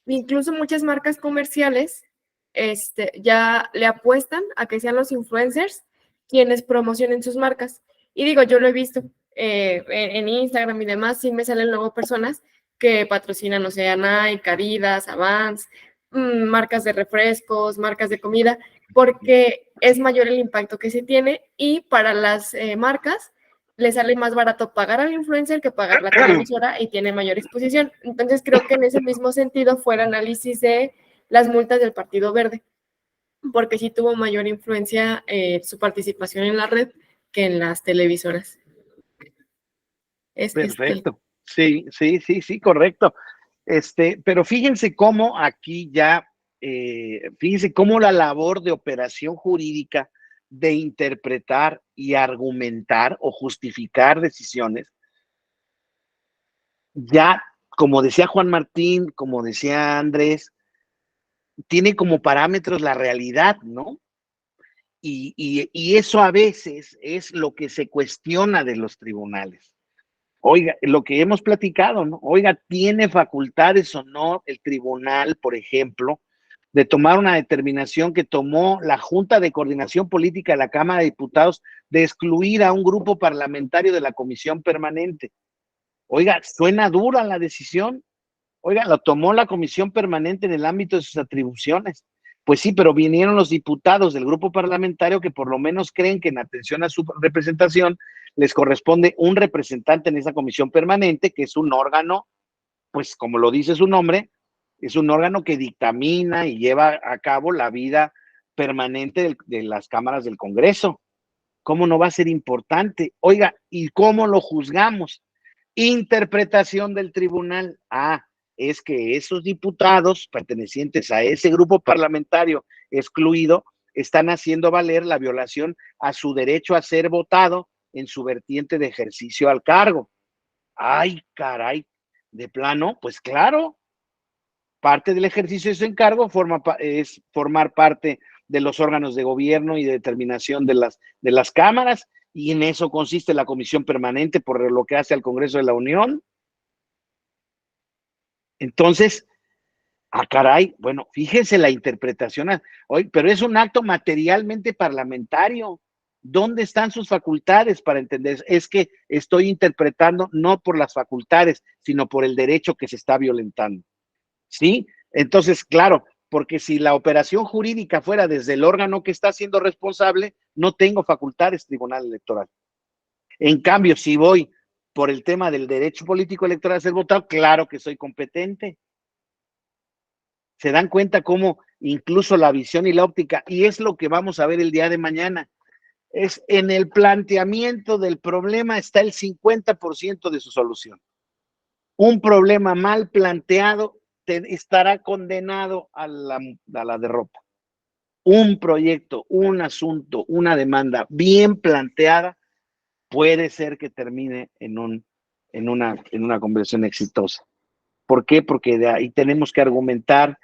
Incluso muchas marcas comerciales ya le apuestan a que sean los influencers quienes promocionen sus marcas. Y digo, yo lo he visto en Instagram y demás, sí me salen luego personas que patrocinan, o sea, Nike, Adidas, Avance, marcas de refrescos, marcas de comida, porque es mayor el impacto que se tiene y para las marcas le sale más barato pagar al influencer que pagar la televisora y tiene mayor exposición. Entonces creo que en ese mismo sentido fue el análisis de las multas del Partido Verde, porque sí tuvo mayor influencia su participación en la red que en las televisoras. Perfecto. Sí, correcto. Pero fíjense cómo aquí ya, fíjense cómo la labor de operación jurídica de interpretar y argumentar o justificar decisiones, ya, como decía Juan Martín, como decía Andrés, tiene como parámetros la realidad, ¿no? Y eso a veces es lo que se cuestiona de los tribunales. Oiga, lo que hemos platicado, ¿no? Oiga, ¿tiene facultades o no el tribunal, por ejemplo, de tomar una determinación que tomó la Junta de Coordinación Política de la Cámara de Diputados de excluir a un grupo parlamentario de la Comisión Permanente? Oiga, suena dura la decisión. Oiga, lo tomó la Comisión Permanente en el ámbito de sus atribuciones. Pues sí, pero vinieron los diputados del grupo parlamentario que por lo menos creen que en atención a su representación les corresponde un representante en esa Comisión Permanente, que es un órgano, pues como lo dice su nombre, es un órgano que dictamina y lleva a cabo la vida permanente de las cámaras del Congreso. ¿Cómo no va a ser importante? Oiga, ¿y cómo lo juzgamos? Interpretación del tribunal. Es que esos diputados pertenecientes a ese grupo parlamentario excluido están haciendo valer la violación a su derecho a ser votado en su vertiente de ejercicio al cargo. Ay, caray, de plano, pues claro, parte del ejercicio de su encargo es formar parte de los órganos de gobierno y de determinación de las cámaras, y en eso consiste la comisión permanente por lo que hace al Congreso de la Unión. Entonces, caray, bueno, fíjense la interpretación hoy, pero es un acto materialmente parlamentario. ¿Dónde están sus facultades para entender? Es que estoy interpretando no por las facultades, sino por el derecho que se está violentando. ¿Sí? Entonces, claro, porque si la operación jurídica fuera desde el órgano que está siendo responsable, no tengo facultades, Tribunal Electoral. En cambio, si voy por el tema del derecho político electoral a ser votado, claro que soy competente. Se dan cuenta cómo incluso la visión y la óptica, y es lo que vamos a ver el día de mañana, es en el planteamiento del problema está el 50% de su solución. Un problema mal planteado estará condenado a la derrota. Un proyecto, un asunto, una demanda bien planteada puede ser que termine en una conversión exitosa. ¿Por qué? Porque de ahí tenemos que argumentar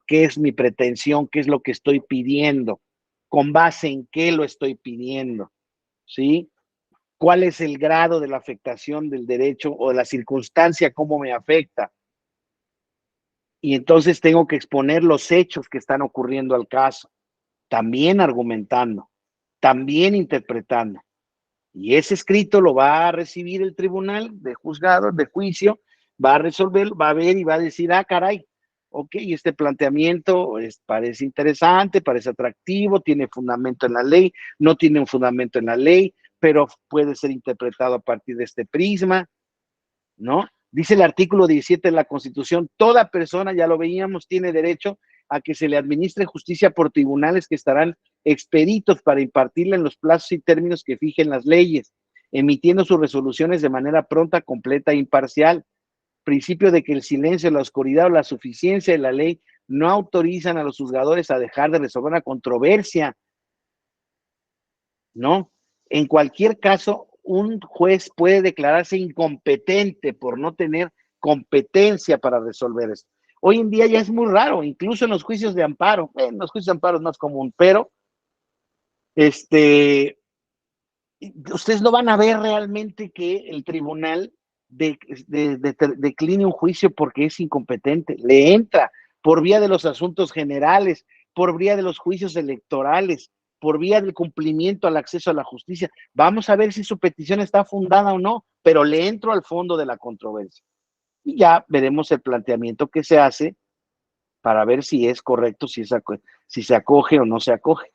qué es mi pretensión, qué es lo que estoy pidiendo, con base en qué lo estoy pidiendo, ¿sí? ¿Cuál es el grado de la afectación del derecho o de la circunstancia, cómo me afecta? Y entonces tengo que exponer los hechos que están ocurriendo al caso, también argumentando, también interpretando. Y ese escrito lo va a recibir el tribunal de juzgado, de juicio, va a resolver, va a ver y va a decir, ah, caray, ok, este planteamiento parece interesante, parece atractivo, tiene fundamento en la ley, no tiene un fundamento en la ley, pero puede ser interpretado a partir de este prisma, ¿no? Dice el artículo 17 de la Constitución, toda persona, ya lo veíamos, tiene derecho a que se le administre justicia por tribunales que estarán expeditos para impartirla en los plazos y términos que fijen las leyes, emitiendo sus resoluciones de manera pronta, completa e imparcial. Principio de que el silencio, la oscuridad o la suficiencia de la ley no autorizan a los juzgadores a dejar de resolver una controversia, ¿no? En cualquier caso, un juez puede declararse incompetente por no tener competencia para resolver esto. Hoy en día ya es muy raro, incluso en los juicios de amparo, en los juicios de amparo es más común, pero ustedes no van a ver realmente que el tribunal decline un juicio porque es incompetente, le entra por vía de los asuntos generales, por vía de los juicios electorales, por vía del cumplimiento al acceso a la justicia. Vamos a ver si su petición está fundada o no, pero le entro al fondo de la controversia. Y ya veremos el planteamiento que se hace para ver si es correcto, si se acoge o no se acoge.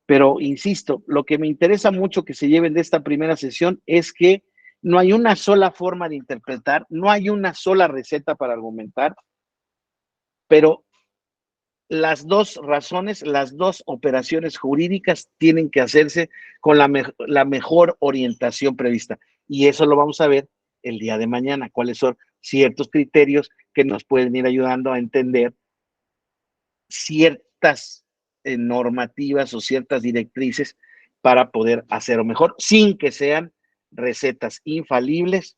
Pero insisto, lo que me interesa mucho que se lleven de esta primera sesión es que no hay una sola forma de interpretar, no hay una sola receta para argumentar, pero las dos razones, las dos operaciones jurídicas tienen que hacerse con la mejor orientación prevista. Y eso lo vamos a ver el día de mañana, cuáles son ciertos criterios que nos pueden ir ayudando a entender ciertas normativas o ciertas directrices para poder hacerlo mejor, sin que sean recetas infalibles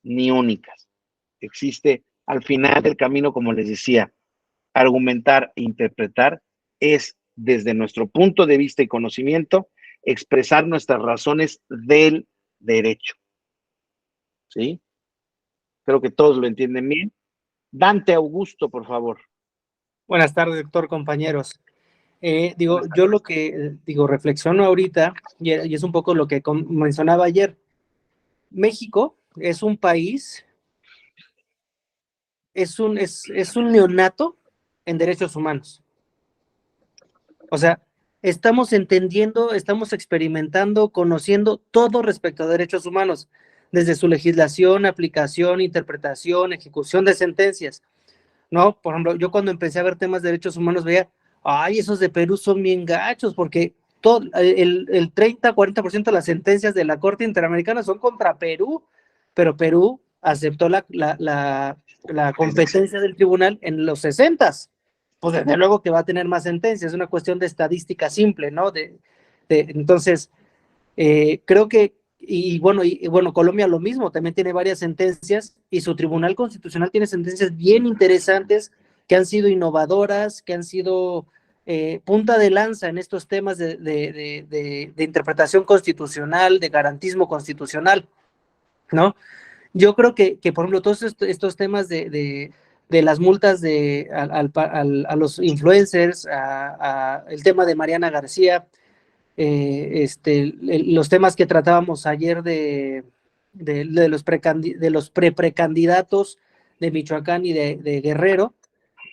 ni únicas. Existe al final del camino, como les decía, argumentar e interpretar es, desde nuestro punto de vista y conocimiento, expresar nuestras razones del derecho. ¿Sí? Creo que todos lo entienden bien. Dante Augusto, por favor. Buenas tardes, doctor, compañeros. Yo lo que reflexiono ahorita, y es un poco lo que mencionaba ayer. México es un país, es un neonato en derechos humanos. O sea, estamos entendiendo, estamos experimentando, conociendo todo respecto a derechos humanos, desde su legislación, aplicación, interpretación, ejecución de sentencias, ¿no? Por ejemplo, yo cuando empecé a ver temas de derechos humanos veía, ay, esos de Perú son bien gachos, porque todo, el 30-40% de las sentencias de la Corte Interamericana son contra Perú, pero Perú aceptó la competencia del tribunal en los 60s. Pues desde luego que va a tener más sentencias, es una cuestión de estadística simple, ¿no? Entonces, creo que, y bueno, Colombia lo mismo, también tiene varias sentencias, y su Tribunal Constitucional tiene sentencias bien interesantes, que han sido innovadoras, que han sido punta de lanza en estos temas de interpretación constitucional, de garantismo constitucional, ¿no? Yo creo que por ejemplo, todos estos temas de las multas a los influencers, el tema de Mariana García, los temas que tratábamos ayer de los precandidatos de Michoacán y de Guerrero,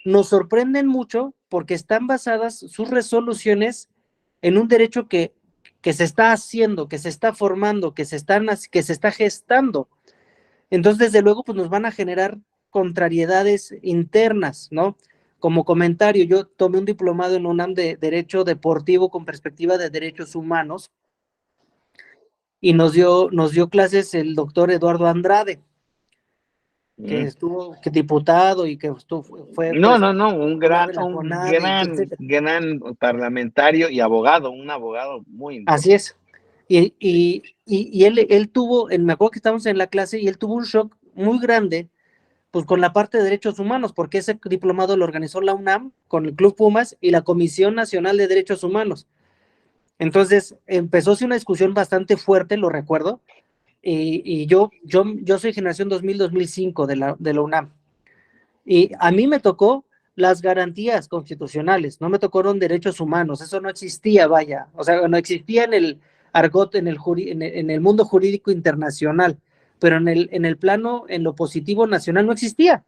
nos sorprenden mucho porque están basadas sus resoluciones en un derecho que se está haciendo, que se está formando, que se está gestando. Entonces, desde luego, pues nos van a generar contrariedades internas, ¿no? Como comentario, yo tomé un diplomado en UNAM de Derecho Deportivo con perspectiva de derechos humanos y nos dio clases el doctor Eduardo Andrade, que estuvo diputado y que fue un gran parlamentario y abogado, un abogado muy importante. Así es. Y él tuvo, me acuerdo que estábamos en la clase y él tuvo un shock muy grande, pues con la parte de derechos humanos, porque ese diplomado lo organizó la UNAM con el Club Pumas y la Comisión Nacional de Derechos Humanos. Entonces empezó una discusión bastante fuerte, lo recuerdo, y yo soy generación 2000-2005 de la UNAM. Y a mí me tocó las garantías constitucionales, no me tocaron derechos humanos, eso no existía, vaya, o sea, no existía en el argot, en el mundo jurídico internacional, pero en el plano, en lo positivo nacional no existía.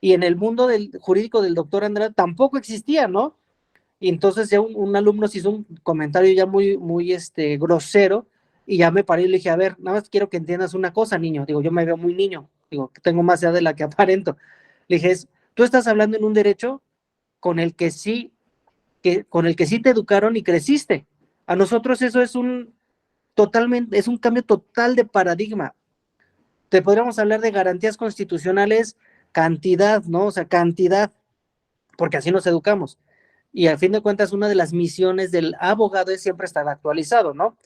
Y en el mundo jurídico del doctor Andrade tampoco existía, ¿no? Y entonces ya un alumno se hizo un comentario ya muy grosero, y ya me paré y le dije, a ver, nada más quiero que entiendas una cosa, niño. Digo, yo me veo muy niño, digo, que tengo más edad de la que aparento. Le dije, tú estás hablando en un derecho con el que sí, con el que sí te educaron y creciste. A nosotros eso es es un cambio total de paradigma. Te podríamos hablar de garantías constitucionales, cantidad, ¿no? O sea, cantidad, porque así nos educamos. Y al fin de cuentas, una de las misiones del abogado es siempre estar actualizado, ¿no?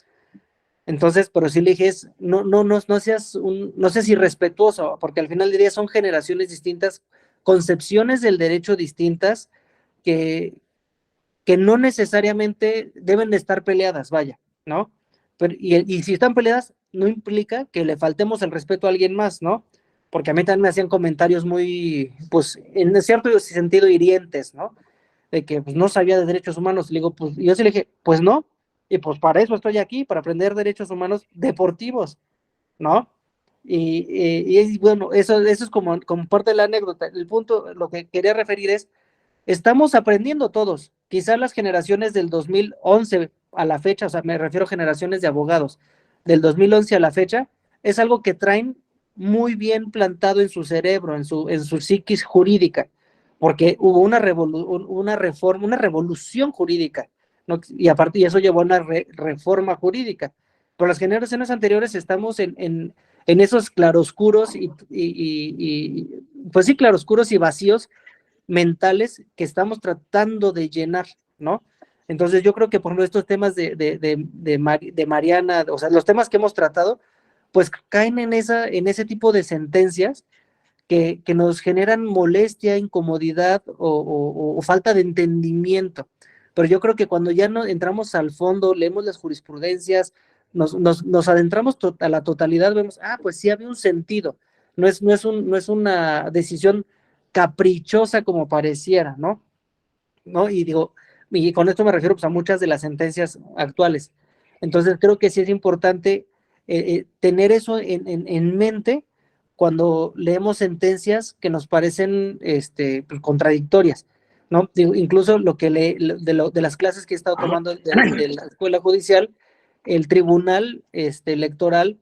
Entonces, pero sí le dije, no seas no seas irrespetuoso, porque al final del día son generaciones distintas, concepciones del derecho distintas, que, que no necesariamente deben de estar peleadas, vaya, ¿no? Pero, y si están peleadas, no implica que le faltemos el respeto a alguien más, ¿no? Porque a mí también me hacían comentarios muy, pues, en cierto sentido hirientes, ¿no? De que pues, no sabía de derechos humanos. Le digo, pues, y yo sí le dije, pues no, y pues para eso estoy aquí, para aprender derechos humanos deportivos, ¿no? Bueno, eso es como parte de la anécdota. El punto, lo que quería referir es, estamos aprendiendo todos. Quizás las generaciones del 2011 a la fecha, o sea, me refiero a generaciones de abogados, del 2011 a la fecha, es algo que traen muy bien plantado en su cerebro, en su psiquis jurídica, porque hubo una reforma, una revolución jurídica, ¿no? Y aparte, y eso llevó a una reforma jurídica. Pero las generaciones anteriores estamos en esos claroscuros pues sí, claroscuros y vacíos mentales que estamos tratando de llenar, ¿no? Entonces yo creo que por ejemplo estos temas de Mariana, o sea, los temas que hemos tratado, pues caen en ese tipo de sentencias que nos generan molestia, incomodidad o falta de entendimiento. Pero yo creo que cuando ya no entramos al fondo, leemos las jurisprudencias, nos adentramos a la totalidad, vemos, pues sí había un sentido, no es una decisión caprichosa como pareciera, ¿no? ¿No? Y digo, y con esto me refiero pues, a muchas de las sentencias actuales. Entonces creo que sí es importante tener eso en mente cuando leemos sentencias que nos parecen pues, contradictorias, ¿no? Digo, incluso lo que de las clases que he estado tomando de la escuela judicial, el tribunal electoral,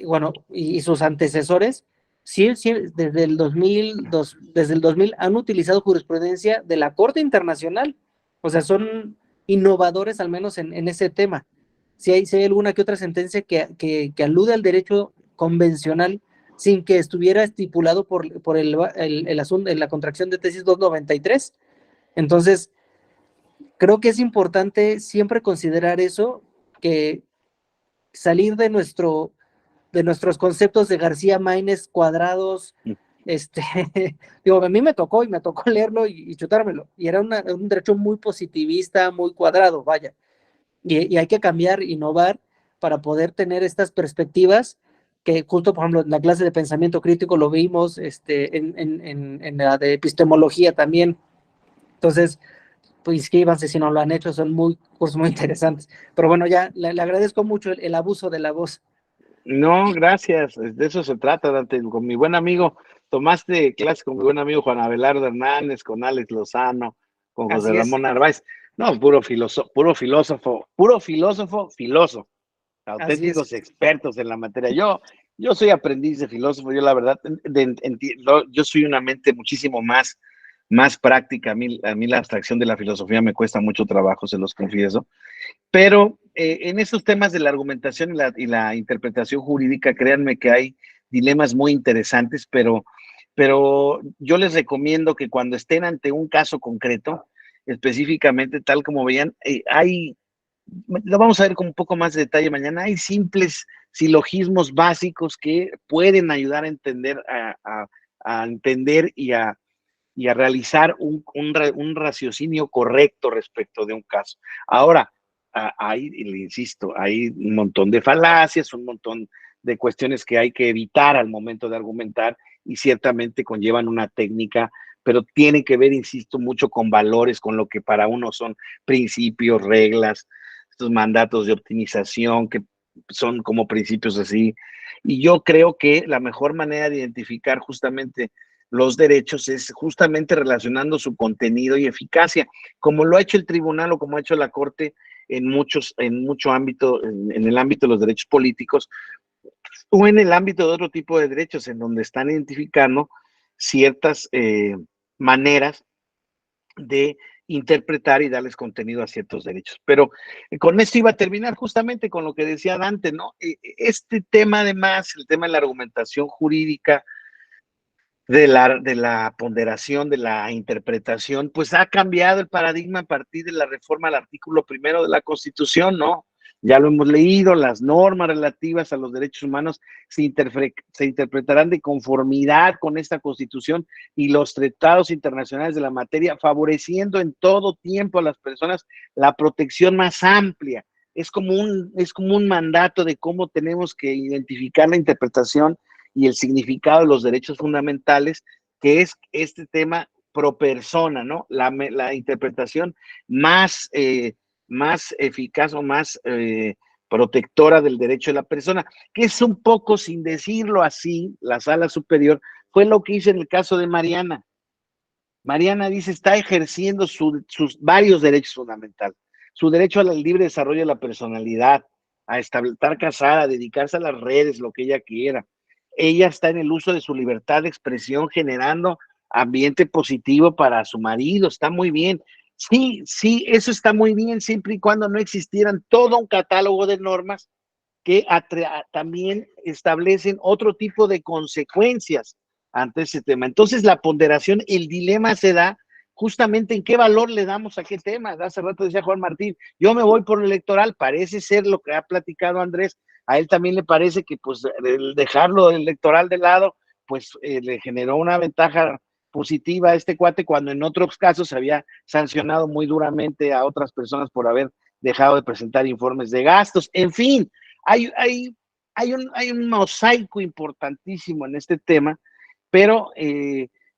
bueno, y sus antecesores, sí, desde el 2000 han utilizado jurisprudencia de la Corte Internacional, o sea, son innovadores al menos en ese tema. Si hay alguna que otra sentencia que alude al derecho convencional sin que estuviera estipulado por el asunto en la contracción de tesis 293. Entonces, creo que es importante siempre considerar eso, que salir de nuestros conceptos de García Maínez cuadrados, digo, a mí me tocó leerlo y chutármelo, y era un derecho muy positivista, muy cuadrado, vaya, y hay que cambiar, innovar, para poder tener estas perspectivas, que justo, por ejemplo, en la clase de pensamiento crítico lo vimos, en la de epistemología también. Entonces, pues inscríbanse si no lo han hecho, son cursos muy interesantes. Pero bueno, ya le agradezco mucho el abuso de la voz. No, gracias. De eso se trata, Dante. Con mi buen amigo, tomaste clase con mi buen amigo Juan Abelardo Hernández, con Alex Lozano, con José Ramón Narváez. No, puro filósofo, auténticos expertos en la materia. Yo soy aprendiz de filósofo, yo la verdad, yo soy una mente muchísimo más práctica. A mí la abstracción de la filosofía me cuesta mucho trabajo, se los confieso. Pero en esos temas de la argumentación y la interpretación jurídica, créanme que hay dilemas muy interesantes, pero yo les recomiendo que cuando estén ante un caso concreto, específicamente tal como veían, lo vamos a ver con un poco más de detalle mañana, hay simples silogismos básicos que pueden ayudar a entender, a entender y a realizar un raciocinio correcto respecto de un caso. Ahora, ahí, le insisto, hay un montón de falacias, un montón de cuestiones que hay que evitar al momento de argumentar, y ciertamente conllevan una técnica, pero tiene que ver, insisto, mucho con valores, con lo que para uno son principios, reglas, estos mandatos de optimización que son como principios así. Y yo creo que la mejor manera de identificar justamente los derechos es justamente relacionando su contenido y eficacia, como lo ha hecho el tribunal o como ha hecho la Corte en mucho ámbito, en el ámbito de los derechos políticos o en el ámbito de otro tipo de derechos, en donde están identificando ciertas maneras de interpretar y darles contenido a ciertos derechos. Pero con esto iba a terminar justamente con lo que decía Dante, ¿no? Este tema además, el tema de la argumentación jurídica, de la ponderación, de la interpretación, pues ha cambiado el paradigma a partir de la reforma al artículo 1 de la Constitución, ¿no? Ya lo hemos leído, las normas relativas a los derechos humanos se interpretarán de conformidad con esta Constitución y los tratados internacionales de la materia, favoreciendo en todo tiempo a las personas la protección más amplia. Es como un mandato de cómo tenemos que identificar la interpretación y el significado de los derechos fundamentales, que es este tema pro persona, ¿no? La interpretación más eficaz o más protectora del derecho de la persona, que es un poco, sin decirlo así, la sala superior, fue lo que hizo en el caso de Mariana. Mariana dice, está ejerciendo sus varios derechos fundamentales, su derecho al libre desarrollo de la personalidad, a estar casada, a dedicarse a las redes, lo que ella quiera. Ella está en el uso de su libertad de expresión, generando ambiente positivo para su marido, está muy bien. Sí, sí, eso está muy bien, siempre y cuando no existieran todo un catálogo de normas que también establecen otro tipo de consecuencias ante ese tema. Entonces, la ponderación, el dilema se da justamente en qué valor le damos a qué tema. Hace rato decía Juan Martín, yo me voy por lo electoral, parece ser lo que ha platicado Andrés, a él también le parece que pues el dejarlo electoral de lado, pues le generó una ventaja positiva a este cuate, cuando en otros casos se había sancionado muy duramente a otras personas por haber dejado de presentar informes de gastos. En fin, hay un mosaico importantísimo en este tema, pero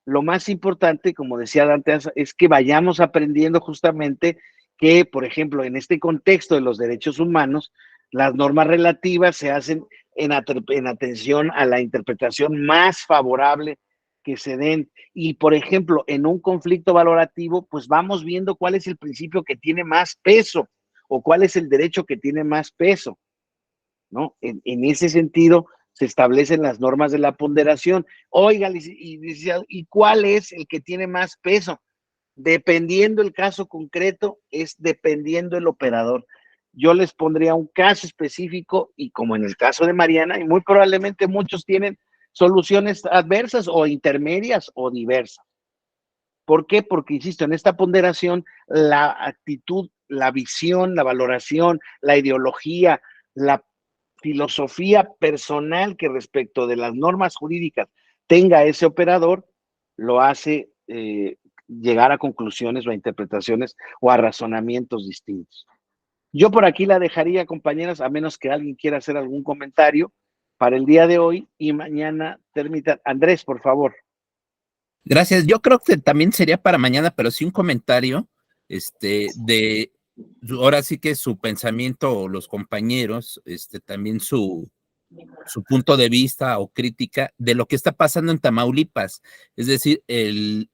lo más importante, como decía Dante, es que vayamos aprendiendo justamente que, por ejemplo, en este contexto de los derechos humanos, las normas relativas se hacen en atención a la interpretación más favorable que se den. Y, por ejemplo, en un conflicto valorativo, pues vamos viendo cuál es el principio que tiene más peso o cuál es el derecho que tiene más peso, ¿no? En ese sentido, se establecen las normas de la ponderación. Oiga, ¿y cuál es el que tiene más peso? Dependiendo el caso concreto, es dependiendo el operador. Yo les pondría un caso específico y como en el caso de Mariana, y muy probablemente muchos tienen soluciones adversas o intermedias o diversas. ¿Por qué? Porque, insisto, en esta ponderación, la actitud, la visión, la valoración, la ideología, la filosofía personal que respecto de las normas jurídicas tenga ese operador, lo hace llegar a conclusiones o a interpretaciones o a razonamientos distintos. Yo por aquí la dejaría, compañeras, a menos que alguien quiera hacer algún comentario para el día de hoy y mañana termina. Andrés, por favor. Gracias. Yo creo que también sería para mañana, pero sí un comentario, de ahora sí que su pensamiento o los compañeros, también su punto de vista o crítica de lo que está pasando en Tamaulipas. Es decir, el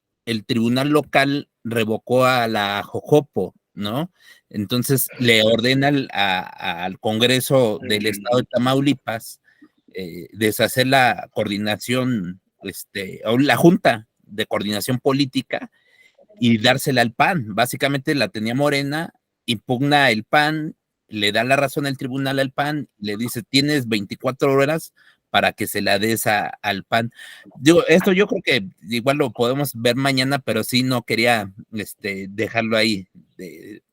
tribunal local revocó a la Jojopo, ¿no? Entonces le ordena al Congreso del Estado de Tamaulipas deshacer la coordinación, o la Junta de Coordinación Política y dársela al PAN. Básicamente la tenía Morena, impugna el PAN, le da la razón al tribunal al PAN, le dice, tienes 24 horas para que se la des al PAN. Esto yo creo que igual lo podemos ver mañana, pero sí no quería dejarlo ahí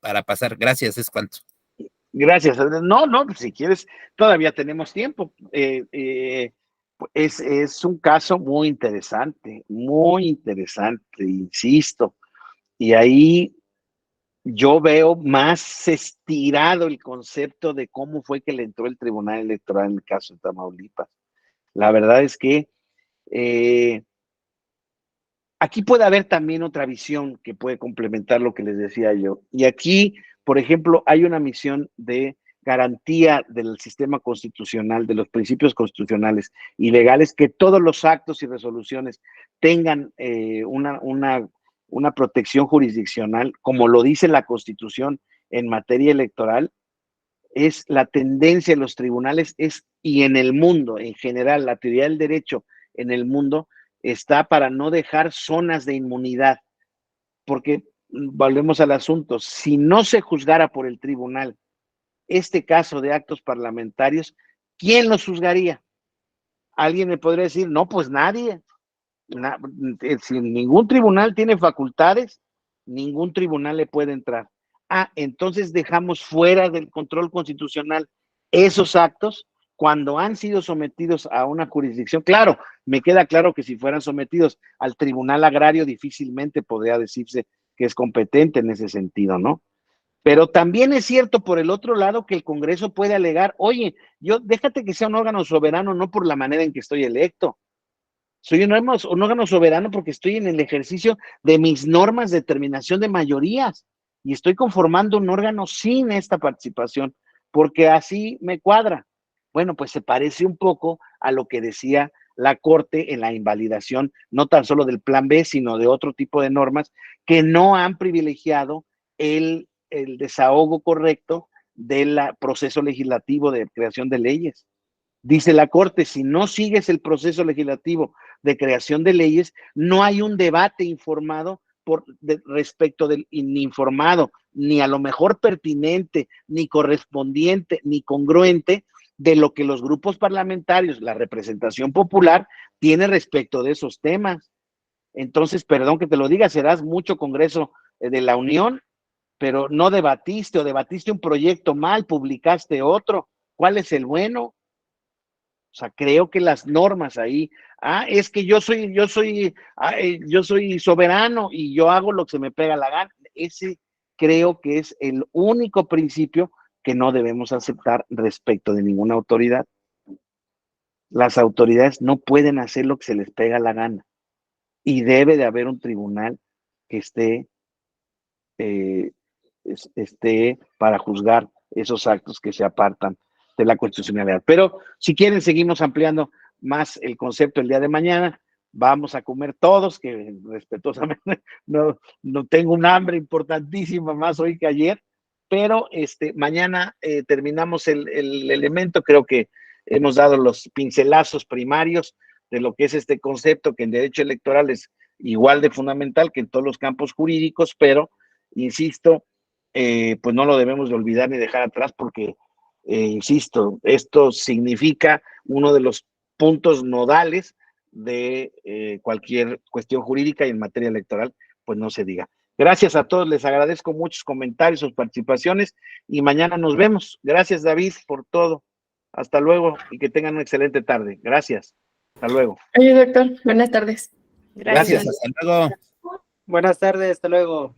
para pasar. Gracias, es cuanto. Gracias. No, si quieres, todavía tenemos tiempo. Es un caso muy interesante, insisto. Y ahí yo veo más estirado el concepto de cómo fue que le entró el Tribunal Electoral en el caso de Tamaulipas. La verdad es que Aquí puede haber también otra visión que puede complementar lo que les decía yo. Y aquí, por ejemplo, hay una misión de garantía del sistema constitucional, de los principios constitucionales y legales, que todos los actos y resoluciones tengan una protección jurisdiccional, como lo dice la Constitución en materia electoral. Es la tendencia en los tribunales y en el mundo en general, la teoría del derecho en el mundo está para no dejar zonas de inmunidad, porque volvemos al asunto, si no se juzgara por el tribunal este caso de actos parlamentarios, ¿quién los juzgaría? Alguien me podría decir, no, pues nadie. Si ningún tribunal tiene facultades, ningún tribunal le puede entrar. Entonces dejamos fuera del control constitucional esos actos cuando han sido sometidos a una jurisdicción. Claro, me queda claro que si fueran sometidos al tribunal agrario, difícilmente podría decirse que es competente en ese sentido, ¿no? Pero también es cierto por el otro lado que el Congreso puede alegar, oye, déjate que sea un órgano soberano no por la manera en que estoy electo. Soy un órgano soberano porque estoy en el ejercicio de mis normas de determinación de mayorías y estoy conformando un órgano sin esta participación, porque así me cuadra. Bueno, pues se parece un poco a lo que decía la Corte en la invalidación, no tan solo del Plan B, sino de otro tipo de normas que no han privilegiado el desahogo correcto del proceso legislativo de creación de leyes. Dice la Corte, si no sigues el proceso legislativo de creación de leyes, no hay un debate informado respecto del ininformado, ni a lo mejor pertinente, ni correspondiente, ni congruente de lo que los grupos parlamentarios, la representación popular, tiene respecto de esos temas. Entonces, perdón que te lo diga, serás mucho Congreso de la Unión, pero no debatiste o debatiste un proyecto mal, publicaste otro. ¿Cuál es el bueno? O sea, creo que las normas ahí, es que yo soy soberano y yo hago lo que se me pega la gana. Ese creo que es el único principio que no debemos aceptar respecto de ninguna autoridad. Las autoridades no pueden hacer lo que se les pega la gana y debe de haber un tribunal que esté para juzgar esos actos que se apartan de la constitucionalidad. Pero si quieren, seguimos ampliando más el concepto el día de mañana. Vamos a comer todos, que respetuosamente no tengo un hambre importantísima más hoy que ayer, pero mañana terminamos el elemento. Creo que hemos dado los pincelazos primarios de lo que es este concepto, que en derecho electoral es igual de fundamental que en todos los campos jurídicos, pero insisto, pues no lo debemos de olvidar ni dejar atrás porque, insisto, esto significa uno de los puntos nodales de cualquier cuestión jurídica y en materia electoral, pues no se diga. Gracias a todos, les agradezco muchos comentarios, sus participaciones y mañana nos vemos. Gracias, David, por todo. Hasta luego y que tengan una excelente tarde. Gracias. Hasta luego. Oye, doctor, buenas tardes. Gracias. Hasta luego. Buenas tardes, hasta luego.